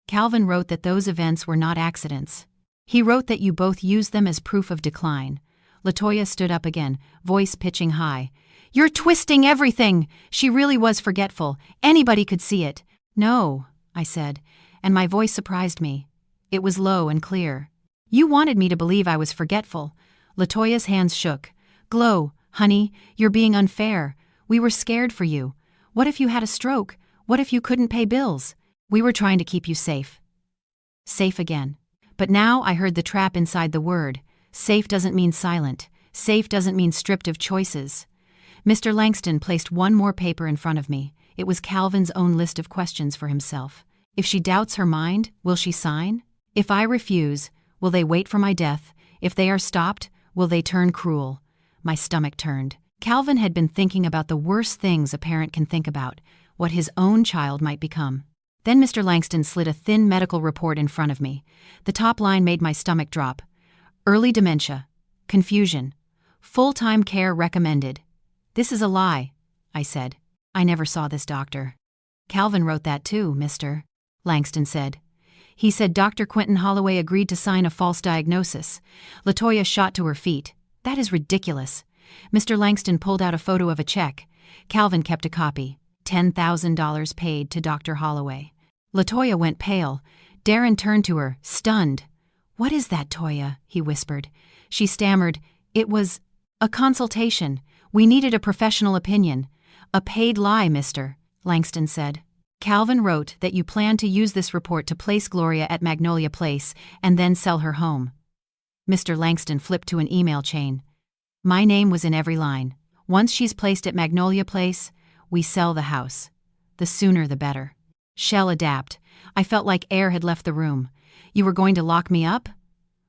Calvin wrote that those events were not accidents. He wrote that you both used them as proof of decline." Latoya stood up again, voice pitching high. "You're twisting everything! She really was forgetful. Anybody could see it." "No," I said, and my voice surprised me. It was low and clear. "You wanted me to believe I was forgetful." Latoya's hands shook. "Glow, honey, you're being unfair. We were scared for you. What if you had a stroke? What if you couldn't pay bills? We were trying to keep you safe." Safe again. But now I heard the trap inside the word. Safe doesn't mean silent. Safe doesn't mean stripped of choices. Mr. Langston placed one more paper in front of me. It was Calvin's own list of questions for himself. If she doubts her mind, will she sign? If I refuse, will they wait for my death? If they are stopped, will they turn cruel? My stomach turned. Calvin had been thinking about the worst things a parent can think about, what his own child might become. Then Mr. Langston slid a thin medical report in front of me. The top line made my stomach drop. Early dementia. Confusion. Full-time care recommended. "This is a lie," I said. "I never saw this doctor." "Calvin wrote that too, Mr. Langston said. "He said Dr. Quentin Holloway agreed to sign a false diagnosis." Latoya shot to her feet. "That is ridiculous." Mr. Langston pulled out a photo of a check. Calvin kept a copy. $10,000 paid to Dr. Holloway. Latoya went pale. Darren turned to her, stunned. "What is that, Toya?" he whispered. She stammered, "It was a consultation. We needed a professional opinion." "A paid lie, Mr. Langston said. "Calvin wrote that you planned to use this report to place Gloria at Magnolia Place and then sell her home." Mr. Langston flipped to an email chain. "My name was in every line. Once she's placed at Magnolia Place, we sell the house. The sooner the better." Shell adapt. I felt like air had left the room. "You were going to lock me up?"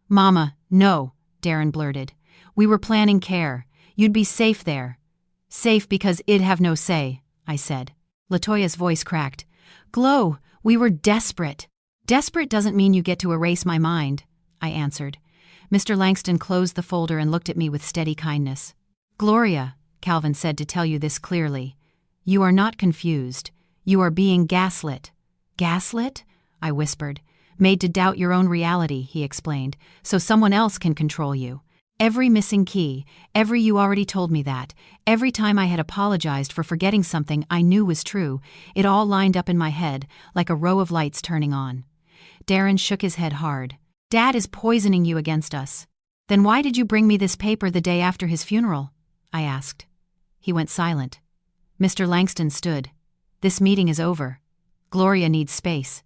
"Mama, no," Darren blurted. "We were planning care. You'd be safe there." "Safe because I'd have no say," I said. Latoya's voice cracked. "Glow, we were desperate." "Desperate doesn't mean you get to erase my mind," I answered. Mr. Langston closed the folder and looked at me with steady kindness. "Gloria," Calvin said to tell you this clearly, "you are not confused. You are being gaslit." "Gaslit?" I whispered. "Made to doubt your own reality," he explained, "so someone else can control you. Every missing key, every you already told me that, every time I had apologized for forgetting something I knew was true, it all lined up in my head like a row of lights turning on." Darren shook his head hard. "Dad is poisoning you against us." "Then why did you bring me this paper the day after his funeral?" I asked. He went silent. Mr. Langston stood. "This meeting is over. Gloria needs space.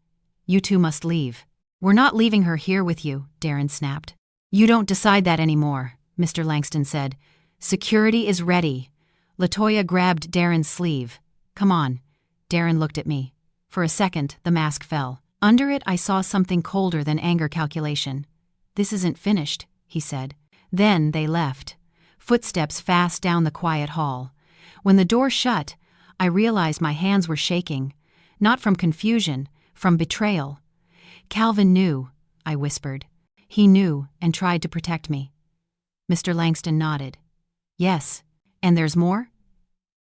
You two must leave." "We're not leaving her here with you," Darren snapped. "You don't decide that anymore," Mr. Langston said. "Security is ready." Latoya grabbed Darren's sleeve. "Come on." Darren looked at me. For a second, the mask fell. Under it, I saw something colder than anger calculation. "This isn't finished," he said. Then they left. Footsteps fast down the quiet hall. When the door shut, I realized my hands were shaking. Not from confusion, from betrayal. "Calvin knew," I whispered. "He knew and tried to protect me." Mr. Langston nodded. "Yes. And there's more?"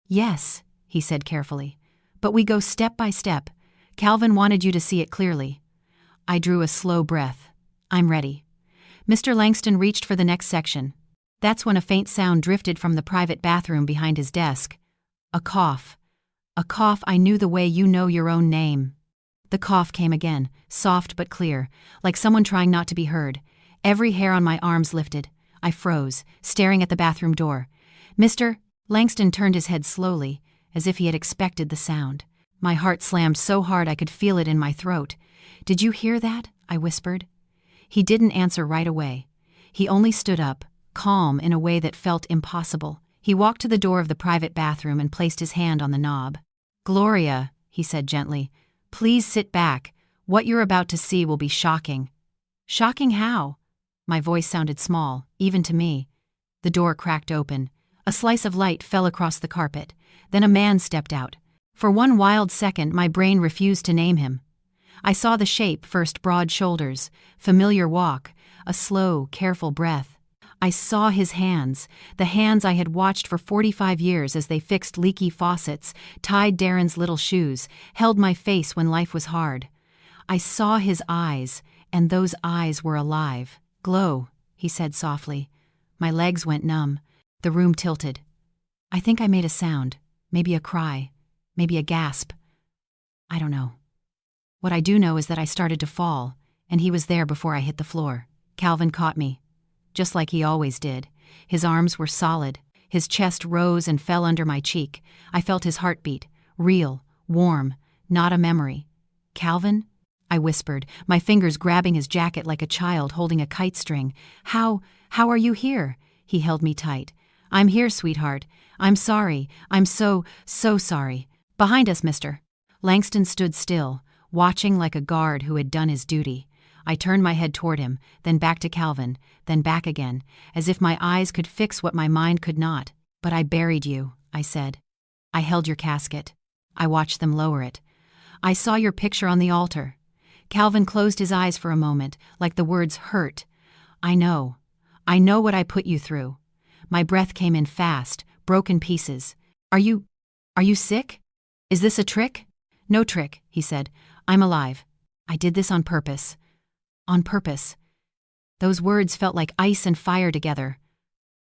"Yes," he said carefully. "But we go step by step. Calvin wanted you to see it clearly." I drew a slow breath. "I'm ready." Mr. Langston reached for the next section. That's when a faint sound drifted from the private bathroom behind his desk. A cough. A cough I knew the way you know your own name. The cough came again, soft but clear, like someone trying not to be heard. Every hair on my arms lifted. I froze, staring at the bathroom door. Mr. Langston turned his head slowly, as if he had expected the sound. My heart slammed so hard I could feel it in my throat. "Did you hear that?" I whispered. He didn't answer right away. He only stood up, calm in a way that felt impossible. He walked to the door of the private bathroom and placed his hand on the knob. "Gloria," he said gently, "please sit back. What you're about to see will be shocking." "Shocking how?" My voice sounded small, even to me. The door cracked open. A slice of light fell across the carpet. Then a man stepped out. For one wild second, my brain refused to name him. I saw the shape, first broad shoulders, familiar walk, a slow, careful breath. I saw his hands, the hands I had watched for 45 years as they fixed leaky faucets, tied Darren's little shoes, held my face when life was hard. I saw his eyes, and those eyes were alive. "Glow," he said softly. My legs went numb. The room tilted. I think I made a sound, maybe a cry, maybe a gasp. I don't know. What I do know is that I started to fall, and he was there before I hit the floor. Calvin caught me, just like he always did. His arms were solid. His chest rose and fell under my cheek. I felt his heartbeat, real, warm, not a memory. "Calvin?" I whispered, my fingers grabbing his jacket like a child holding a kite string. How are you here?" He held me tight. "I'm here, sweetheart. I'm sorry. I'm so sorry. Behind us, mister." Langston stood still, watching like a guard who had done his duty. I turned my head toward him, then back to Calvin, then back again, as if my eyes could fix what my mind could not. "But I buried you," I said. "I held your casket. I watched them lower it. I saw your picture on the altar." Calvin closed his eyes for a moment, like the words hurt. I know what I put you through." My breath came in fast, broken pieces. Are you sick? Is this a trick?" "No trick," he said. "I'm alive. I did this on purpose." On purpose. Those words felt like ice and fire together.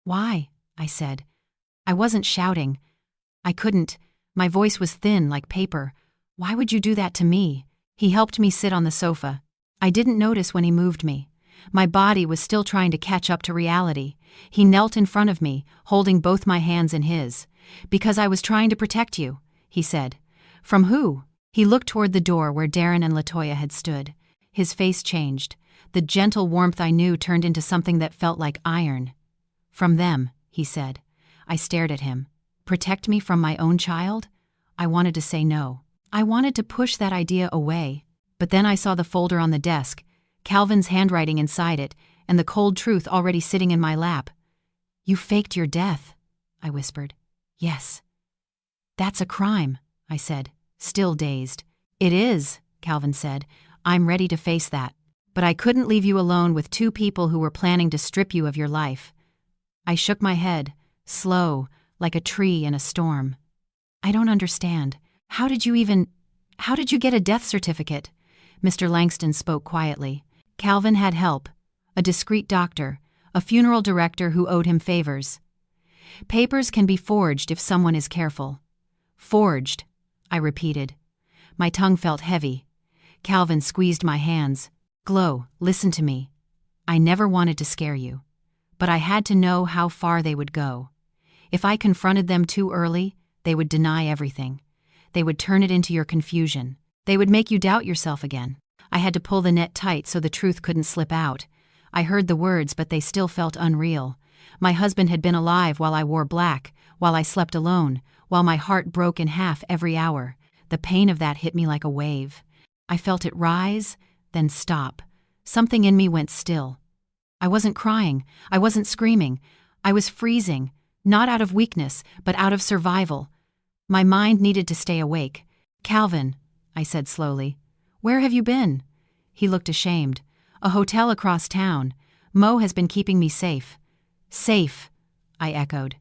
"Why?" I said. I wasn't shouting. I couldn't. My voice was thin like paper. "Why would you do that to me?" He helped me sit on the sofa. I didn't notice when he moved me. My body was still trying to catch up to reality. He knelt in front of me, holding both my hands in his. "Because I was trying to protect you," he said. "From who?" He looked toward the door where Darren and LaToya had stood. His face changed. The gentle warmth I knew turned into something that felt like iron. "From them," he said. I stared at him. Protect me from my own child? I wanted to say no. I wanted to push that idea away. But then I saw the folder on the desk, Calvin's handwriting inside it, and the cold truth already sitting in my lap. "You faked your death," I whispered. "Yes." "That's a crime," I said, still dazed. "It is," Calvin said. "I'm ready to face that. But I couldn't leave you alone with two people who were planning to strip you of your life." I shook my head, slow, like a tree in a storm. "I don't understand. How did you get a death certificate?" Mr. Langston spoke quietly. Calvin had help, a discreet doctor, a funeral director who owed him favors. "Papers can be forged if someone is careful." "Forged," I repeated. My tongue felt heavy. Calvin squeezed my hands. "Glow, listen to me. I never wanted to scare you. But I had to know how far they would go. If I confronted them too early, they would deny everything. They would turn it into your confusion. They would make you doubt yourself again. I had to pull the net tight so the truth couldn't slip out. I heard the words, but they still felt unreal. My husband had been alive while I wore black, while I slept alone, while my heart broke in half every hour. The pain of that hit me like a wave. I felt it rise, then stop. Something in me went still. I wasn't crying. I wasn't screaming. I was freezing, not out of weakness, but out of survival. My mind needed to stay awake. "Calvin," I said slowly, "where have you been?" He looked ashamed. "A hotel across town. Mo has been keeping me safe." "Safe," I echoed.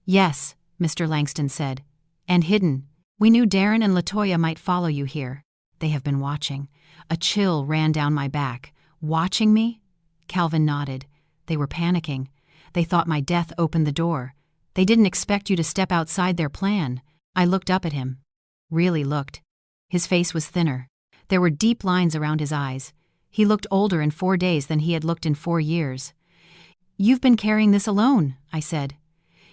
"Yes," Mr. Langston said. "And hidden. We knew Darren and LaToya might follow you here. They have been watching." A chill ran down my back. "Watching me?" Calvin nodded. "They were panicking. They thought my death opened the door. They didn't expect you to step outside their plan." I looked up at him. Really looked. His face was thinner. There were deep lines around his eyes. He looked older in 4 days than he had looked in 4 years. "You've been carrying this alone," I said.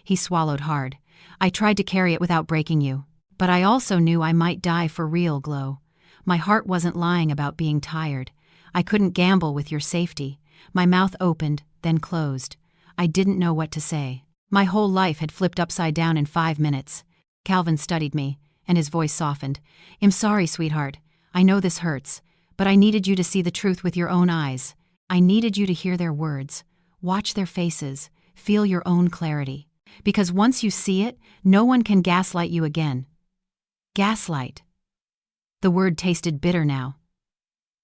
He swallowed hard. "I tried to carry it without breaking you. But I also knew I might die for real, Glow. My heart wasn't lying about being tired. I couldn't gamble with your safety." My mouth opened, then closed. I didn't know what to say. My whole life had flipped upside down in 5 minutes. Calvin studied me, and his voice softened. "I'm sorry, sweetheart. I know this hurts, but I needed you to see the truth with your own eyes. I needed you to hear their words, watch their faces, feel your own clarity. Because once you see it, no one can gaslight you again." Gaslight. The word tasted bitter now.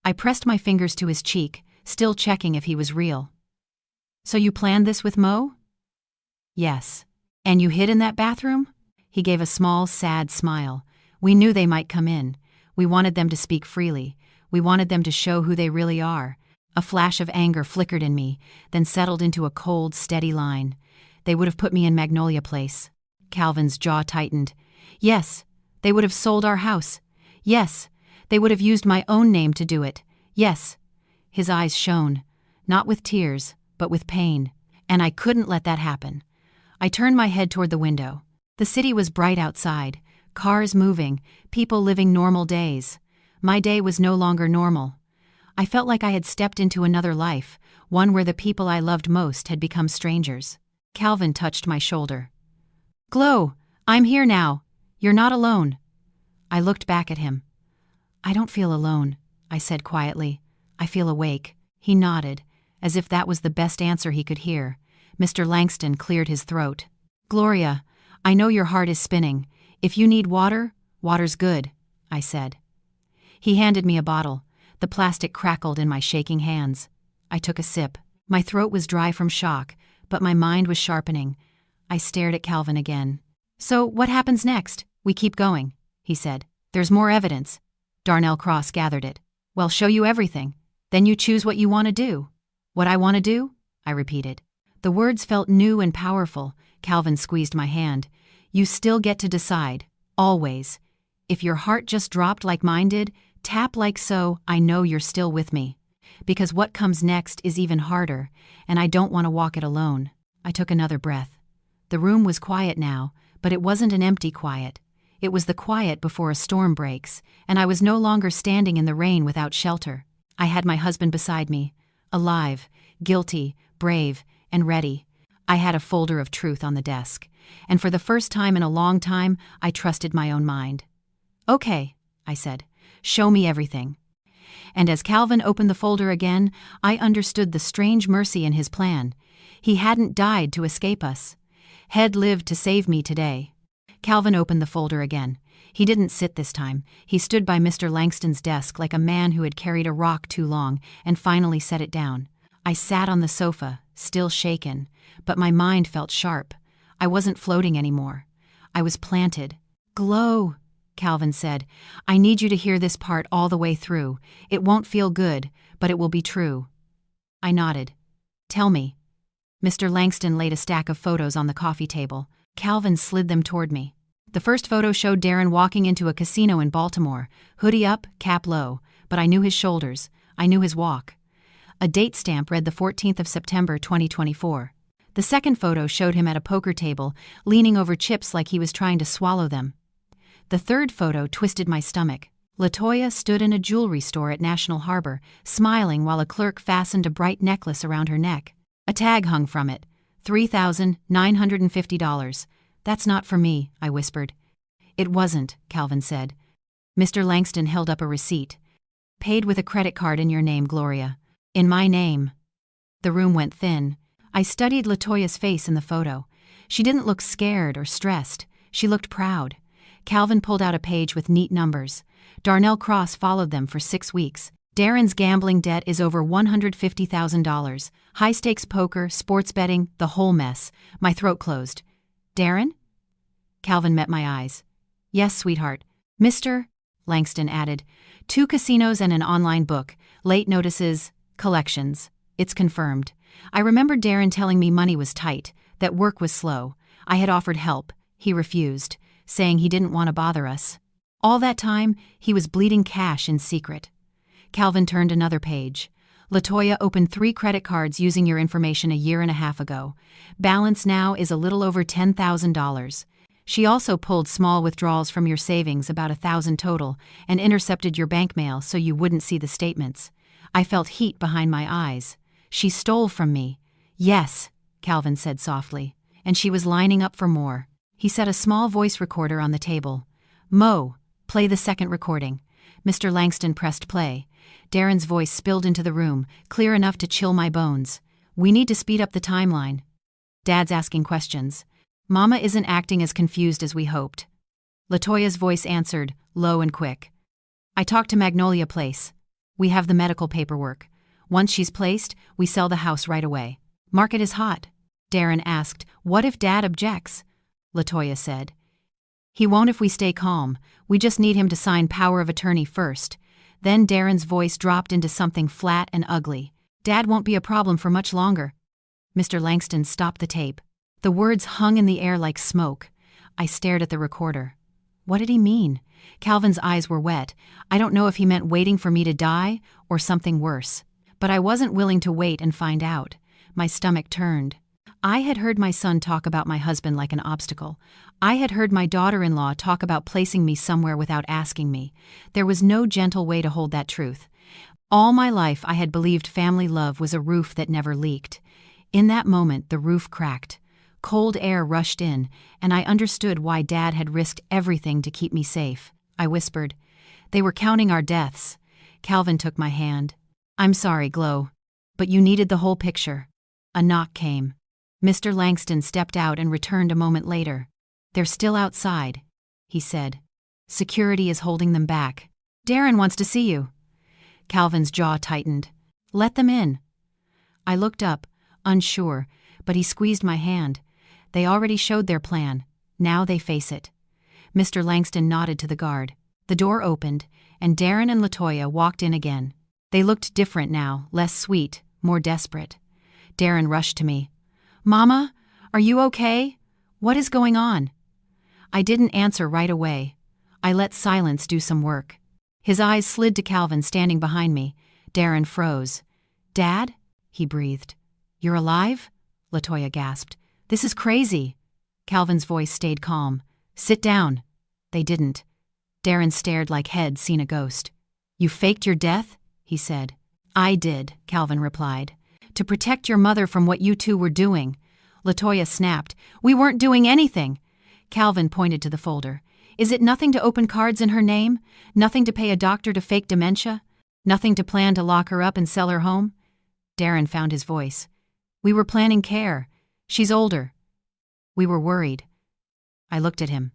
I pressed my fingers to his cheek, still checking if he was real. "So you planned this with Mo?" "Yes." "And you hid in that bathroom?" He gave a small, sad smile. "We knew they might come in. We wanted them to speak freely. We wanted them to show who they really are." A flash of anger flickered in me, then settled into a cold, steady line. "They would have put me in Magnolia Place." Calvin's jaw tightened. "Yes, they would have sold our house. Yes, they would have used my own name to do it. Yes." His eyes shone, not with tears, but with pain. And I couldn't let that happen. I turned my head toward the window. The city was bright outside, cars moving, people living normal days. My day was no longer normal. I felt like I had stepped into another life, one where the people I loved most had become strangers. Calvin touched my shoulder. "Glow, I'm here now. You're not alone." I looked back at him. "I don't feel alone," I said quietly. "I feel awake." He nodded, as if that was the best answer he could hear. Mr. Langston cleared his throat. "Gloria, I know your heart is spinning. If you need water, water's good," I said. He handed me a bottle. The plastic crackled in my shaking hands. I took a sip. My throat was dry from shock, but my mind was sharpening. I stared at Calvin again. "So what happens next?" "We keep going," he said. "There's more evidence." Darnell Cross gathered it. "Well, show you everything. Then you choose what you want to do." "What I want to do?" I repeated. The words felt new and powerful. Calvin squeezed my hand. "You still get to decide. Always. If your heart just dropped like mine did, tap like so, I know you're still with me. Because what comes next is even harder, and I don't want to walk it alone." I took another breath. The room was quiet now, but it wasn't an empty quiet. It was the quiet before a storm breaks, and I was no longer standing in the rain without shelter. I had my husband beside me, alive, guilty, brave, and ready. I had a folder of truth on the desk, and for the first time in a long time, I trusted my own mind. "Okay," I said, "show me everything." And as Calvin opened the folder again, I understood the strange mercy in his plan. He hadn't died to escape us. Had lived to save me today. Calvin opened the folder again. He didn't sit this time. He stood by Mr. Langston's desk like a man who had carried a rock too long and finally set it down. I sat on the sofa, still shaken, but my mind felt sharp. I wasn't floating anymore. I was planted. "Glow," Calvin said. "I need you to hear this part all the way through. It won't feel good, but it will be true." I nodded. "Tell me." Mr. Langston laid a stack of photos on the coffee table. Calvin slid them toward me. The first photo showed Darren walking into a casino in Baltimore, hoodie up, cap low, but I knew his shoulders. I knew his walk. A date stamp read the 14th of September 2024. The second photo showed him at a poker table, leaning over chips like he was trying to swallow them. The third photo twisted my stomach. LaToya stood in a jewelry store at National Harbor, smiling while a clerk fastened a bright necklace around her neck. A tag hung from it. $3,950. "That's not for me," I whispered. "It wasn't," Calvin said. Mr. Langston held up a receipt. "Paid with a credit card in your name, Gloria." "In my name." The room went thin. I studied LaToya's face in the photo. She didn't look scared or stressed. She looked proud. Calvin pulled out a page with neat numbers. Darnell Cross followed them for 6 weeks. Darren's gambling debt is over $150,000. High-stakes poker, sports betting, the whole mess. My throat closed. "Darren?" Calvin met my eyes. "Yes, sweetheart." "Mr. Langston added. 2 casinos and an online book. Late notices, collections. It's confirmed." I remembered Darren telling me money was tight, that work was slow. I had offered help. He refused, saying he didn't want to bother us. All that time, he was bleeding cash in secret. Calvin turned another page. "LaToya opened 3 credit cards using your information a year and a half ago. Balance now is a little over $10,000. She also pulled small withdrawals from your savings, about $1,000 total, and intercepted your bank mail so you wouldn't see the statements." I felt heat behind my eyes. "She stole from me." "Yes," Calvin said softly. "And she was lining up for more." He set a small voice recorder on the table. "Mo, play the second recording." Mr. Langston pressed play. Darren's voice spilled into the room, clear enough to chill my bones. "We need to speed up the timeline. Dad's asking questions. Mama isn't acting as confused as we hoped." LaToya's voice answered, low and quick. "I talked to Magnolia Place. We have the medical paperwork. Once she's placed, we sell the house right away. Market is hot. Darren asked, "What if Dad objects?" Latoya said, "He won't if we stay calm. We just need him to sign power of attorney first." Then Darren's voice dropped into something flat and ugly. "Dad won't be a problem for much longer." Mr. Langston stopped the tape. The words hung in the air like smoke. I stared at the recorder. What did he mean? Calvin's eyes were wet. I don't know if he meant waiting for me to die or something worse. But I wasn't willing to wait and find out. My stomach turned. I had heard my son talk about my husband like an obstacle. I had heard my daughter-in-law talk about placing me somewhere without asking me. There was no gentle way to hold that truth. All my life I had believed family love was a roof that never leaked. In that moment, the roof cracked. Cold air rushed in, and I understood why Dad had risked everything to keep me safe. I whispered, "They were counting our deaths." Calvin took my hand. "I'm sorry, Glow. But you needed the whole picture." A knock came. Mr. Langston stepped out and returned a moment later. "They're still outside," he said. "Security is holding them back. Darren wants to see you." Calvin's jaw tightened. "Let them in." I looked up, unsure, but he squeezed my hand. They already showed their plan. Now they face it. Mr. Langston nodded to the guard. The door opened, and Darren and Latoya walked in again. They looked different now, less sweet, more desperate. Darren rushed to me. "Mama, are you okay? What is going on?" I didn't answer right away. I let silence do some work. His eyes slid to Calvin standing behind me. Darren froze. "Dad?" he breathed. "You're alive?" Latoya gasped. "This is crazy." Calvin's voice stayed calm. "Sit down." They didn't. Darren stared like he'd seen a ghost. "You faked your death?" he said. "I did," Calvin replied. "To protect your mother from what you two were doing." Latoya snapped. "We weren't doing anything." Calvin pointed to the folder. "Is it nothing to open cards in her name? Nothing to pay a doctor to fake dementia? Nothing to plan to lock her up and sell her home?" Darren found his voice. "We were planning care. She's older." "We were worried." I looked at him.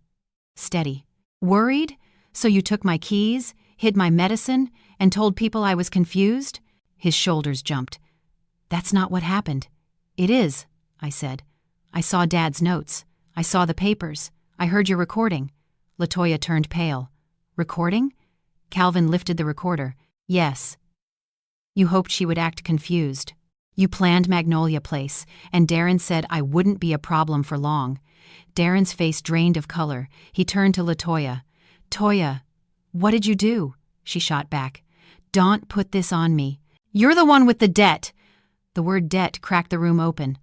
Steady. "Worried? So you took my keys, hid my medicine, and told people I was confused?" His shoulders jumped. "That's not what happened." "It is," I said. "I saw Dad's notes. I saw the papers. I heard your recording." Latoya turned pale. "Recording?" Calvin lifted the recorder. "Yes." "You hoped she would act confused. You planned Magnolia Place, and Darren said I wouldn't be a problem for long." Darren's face drained of color. He turned to Latoya. "Toya, what did you do?" She shot back. "Don't put this on me. You're the one with the debt." The word debt cracked the room open.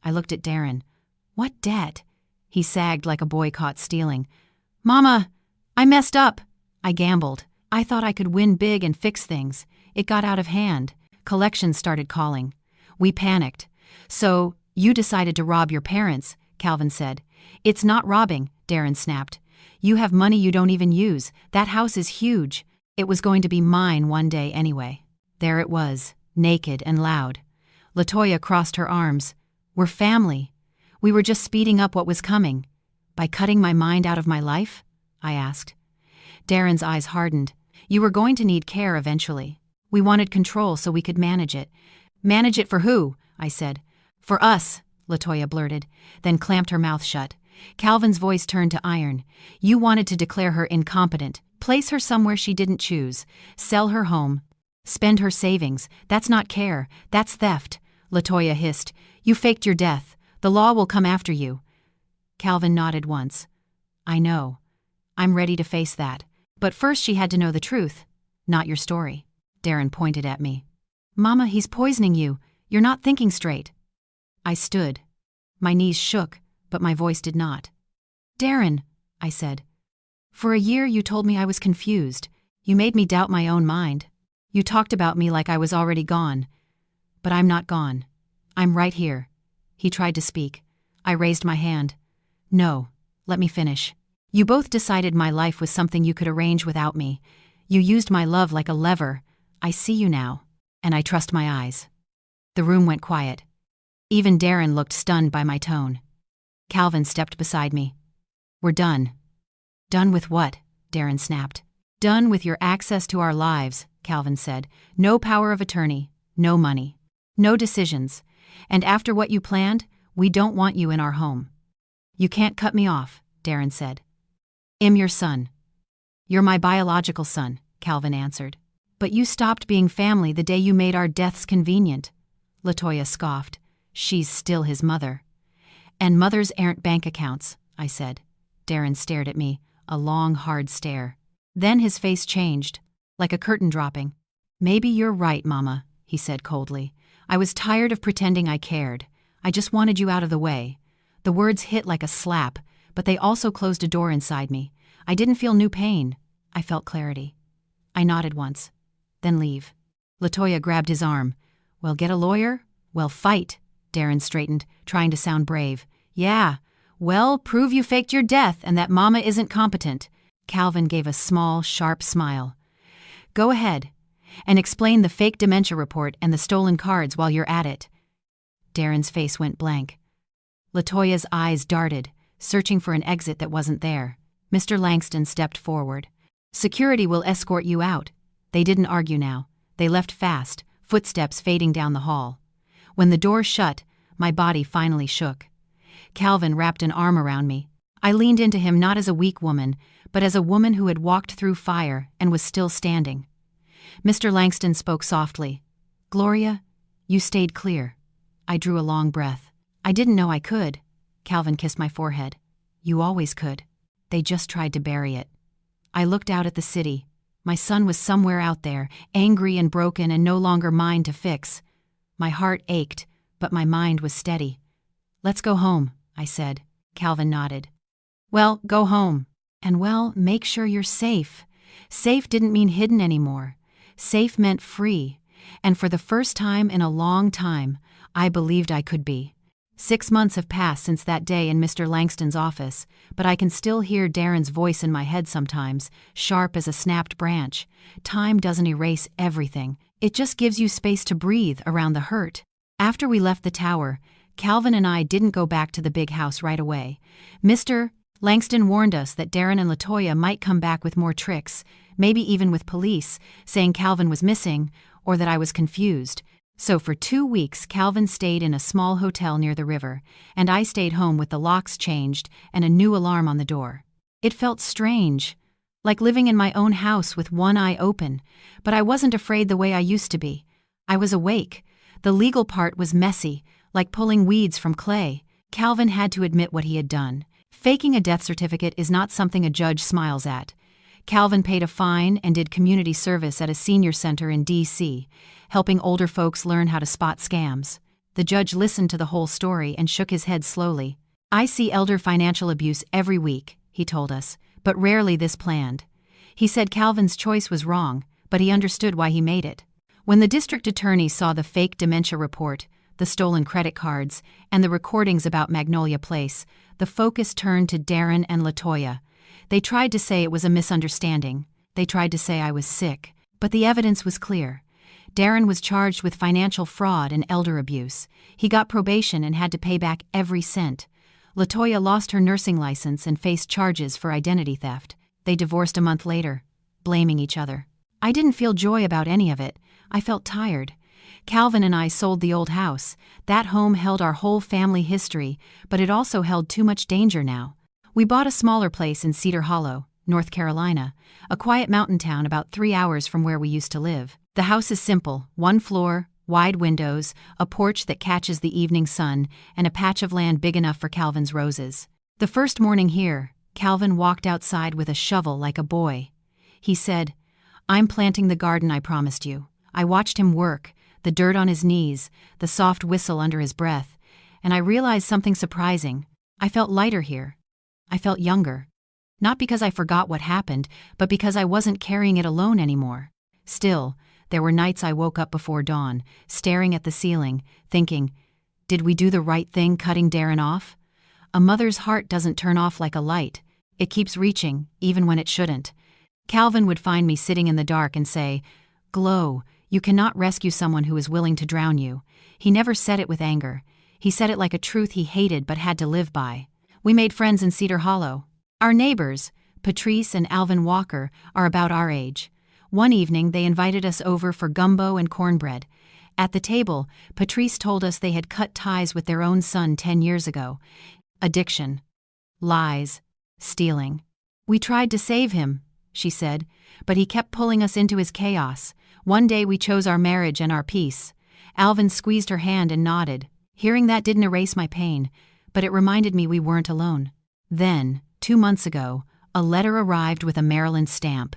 I looked at Darren. "What debt?" He sagged like a boy caught stealing. "Mama, I messed up." I gambled. I thought I could win big and fix things. It got out of hand. Collections started calling. We panicked. "So, you decided to rob your parents," Calvin said. "It's not robbing," Darren snapped. "You have money you don't even use. That house is huge. It was going to be mine one day anyway." There it was, naked and loud. Latoya crossed her arms. "We're family. We were just speeding up what was coming." "By cutting my mind out of my life?" I asked. Darren's eyes hardened. "You were going to need care eventually. We wanted control so we could manage it." "Manage it for who?" I said. "For us," Latoya blurted, then clamped her mouth shut. Calvin's voice turned to iron. "You wanted to declare her incompetent, place her somewhere she didn't choose, sell her home, spend her savings. That's not care, that's theft." Latoya hissed. "You faked your death. The law will come after you." Calvin nodded once. "I know. I'm ready to face that. But first she had to know the truth, not your story." Darren pointed at me. "Mama, he's poisoning you. You're not thinking straight." I stood. My knees shook, but my voice did not. "Darren," I said. "For a year you told me I was confused. You made me doubt my own mind. You talked about me like I was already gone. But I'm not gone. I'm right here." He tried to speak. I raised my hand. "No, let me finish. You both decided my life was something you could arrange without me. You used my love like a lever. I see you now, and I trust my eyes." The room went quiet. Even Darren looked stunned by my tone. Calvin stepped beside me. "We're done." "Done with what?" Darren snapped. "Done with your access to our lives," Calvin said. "No power of attorney. no money, no decisions, and after what you planned, we don't want you in our home." "You can't cut me off," Darren said. "I'm your son." "You're my biological son," Calvin answered. "But you stopped being family the day you made our deaths convenient." LaToya scoffed. "She's still his mother." "And mothers aren't bank accounts," I said. Darren stared at me, a long, hard stare. Then his face changed, like a curtain dropping. "Maybe you're right, Mama," he said coldly. "I was tired of pretending I cared. I just wanted you out of the way." The words hit like a slap, but they also closed a door inside me. I didn't feel new pain. I felt clarity. I nodded once. "Then leave." LaToya grabbed his arm. "Well, get a lawyer? Well, fight." Darren straightened, trying to sound brave. "Yeah. Well, prove you faked your death and that Mama isn't competent." Calvin gave a small, sharp smile. "Go ahead. And explain the fake dementia report and the stolen cards while you're at it." Darren's face went blank. LaToya's eyes darted, searching for an exit that wasn't there. Mr. Langston stepped forward. "Security will escort you out." They didn't argue now. They left fast, footsteps fading down the hall. When the door shut, my body finally shook. Calvin wrapped an arm around me. I leaned into him not as a weak woman, but as a woman who had walked through fire and was still standing. Mr. Langston spoke softly. "Gloria, you stayed clear." I drew a long breath. "I didn't know I could." Calvin kissed my forehead. "You always could. They just tried to bury it." I looked out at the city. My son was somewhere out there, angry and broken and no longer mine to fix. My heart ached, but my mind was steady. "Let's go home," I said. Calvin nodded. "Well, go home. And well, make sure you're safe." Safe didn't mean hidden anymore. Safe meant free. And for the first time in a long time, I believed I could be. 6 months have passed since that day in Mr. Langston's office, but I can still hear Darren's voice in my head sometimes, sharp as a snapped branch. Time doesn't erase everything. It just gives you space to breathe around the hurt. After we left the tower, Calvin and I didn't go back to the big house right away. Mr. Langston warned us that Darren and LaToya might come back with more tricks, maybe even with police, saying Calvin was missing, or that I was confused. So for 2 weeks Calvin stayed in a small hotel near the river, and I stayed home with the locks changed and a new alarm on the door. It felt strange, like living in my own house with one eye open, but I wasn't afraid the way I used to be. I was awake. The legal part was messy, like pulling weeds from clay. Calvin had to admit what he had done. Faking a death certificate is not something a judge smiles at. Calvin paid a fine and did community service at a senior center in D.C., helping older folks learn how to spot scams. The judge listened to the whole story and shook his head slowly. "I see elder financial abuse every week," he told us, "but rarely this planned." He said Calvin's choice was wrong, but he understood why he made it. When the district attorney saw the fake dementia report, the stolen credit cards, and the recordings about Magnolia Place, the focus turned to Darren and LaToya. They tried to say it was a misunderstanding. They tried to say I was sick. But the evidence was clear. Darren was charged with financial fraud and elder abuse. He got probation and had to pay back every cent. LaToya lost her nursing license and faced charges for identity theft. They divorced a month later, blaming each other. I didn't feel joy about any of it. I felt tired. Calvin and I sold the old house. That home held our whole family history, but it also held too much danger now. We bought a smaller place in Cedar Hollow, North Carolina, a quiet mountain town about 3 hours from where we used to live. The house is simple, 1 floor, wide windows, a porch that catches the evening sun, and a patch of land big enough for Calvin's roses. The first morning here, Calvin walked outside with a shovel like a boy. He said, "I'm planting the garden I promised you." I watched him work, the dirt on his knees, the soft whistle under his breath, and I realized something surprising. I felt lighter here. I felt younger. Not because I forgot what happened, but because I wasn't carrying it alone anymore. Still, there were nights I woke up before dawn, staring at the ceiling, thinking, did we do the right thing cutting Darren off? A mother's heart doesn't turn off like a light. It keeps reaching, even when it shouldn't. Calvin would find me sitting in the dark and say, "Glow, you cannot rescue someone who is willing to drown you." He never said it with anger. He said it like a truth he hated but had to live by. We made friends in Cedar Hollow. Our neighbors, Patrice and Alvin Walker, are about our age. One evening they invited us over for gumbo and cornbread. At the table, Patrice told us they had cut ties with their own son 10 years ago. Addiction. Lies. Stealing. We tried to save him, she said, but he kept pulling us into his chaos. One day we chose our marriage and our peace. Alvin squeezed her hand and nodded. Hearing that didn't erase my pain, but it reminded me we weren't alone. Then, 2 months ago, a letter arrived with a Maryland stamp.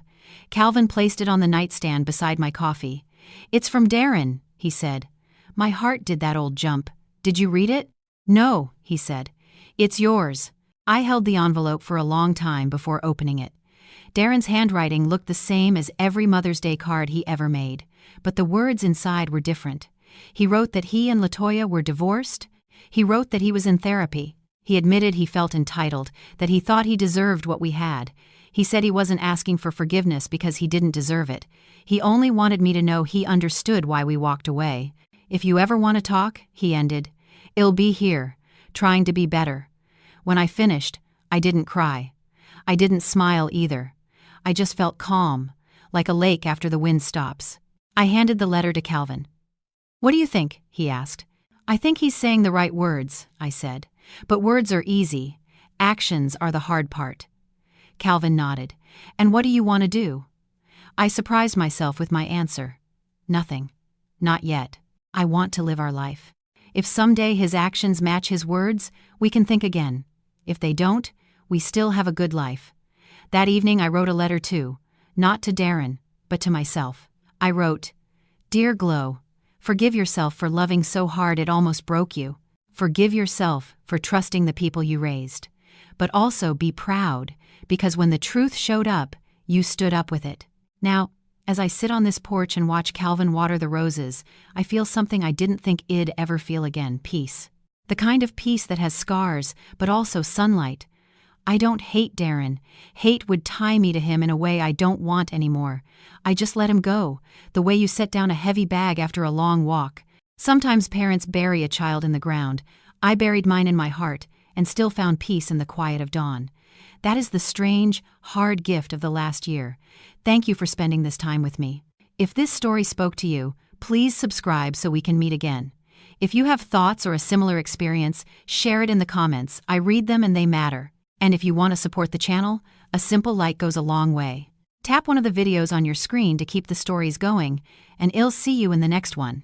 Calvin placed it on the nightstand beside my coffee. "It's from Darren," he said. My heart did that old jump. "Did you read it?" "No," he said. "It's yours." I held the envelope for a long time before opening it. Darren's handwriting looked the same as every Mother's Day card he ever made, but the words inside were different. He wrote that he and LaToya were divorced. He wrote that he was in therapy. He admitted he felt entitled, that he thought he deserved what we had. He said he wasn't asking for forgiveness because he didn't deserve it. He only wanted me to know he understood why we walked away. "If you ever want to talk," he ended, "it'll be here, trying to be better." When I finished, I didn't cry. I didn't smile either. I just felt calm, like a lake after the wind stops. I handed the letter to Calvin. "What do you think?" he asked. "I think he's saying the right words," I said. "But words are easy. Actions are the hard part." Calvin nodded. "And what do you want to do?" I surprised myself with my answer. "Nothing. Not yet. I want to live our life. If someday his actions match his words, we can think again. If they don't, we still have a good life." That evening I wrote a letter too, not to Darren, but to myself. I wrote, "Dear Glow, forgive yourself for loving so hard it almost broke you. Forgive yourself for trusting the people you raised. But also be proud, because when the truth showed up, you stood up with it." Now, as I sit on this porch and watch Calvin water the roses, I feel something I didn't think I'd ever feel again: peace. The kind of peace that has scars, but also sunlight. I don't hate Darren. Hate would tie me to him in a way I don't want anymore. I just let him go, the way you set down a heavy bag after a long walk. Sometimes parents bury a child in the ground. I buried mine in my heart and still found peace in the quiet of dawn. That is the strange, hard gift of the last year. Thank you for spending this time with me. If this story spoke to you, please subscribe so we can meet again. If you have thoughts or a similar experience, share it in the comments. I read them and they matter. And if you want to support the channel, a simple like goes a long way. Tap one of the videos on your screen to keep the stories going, and I'll see you in the next one.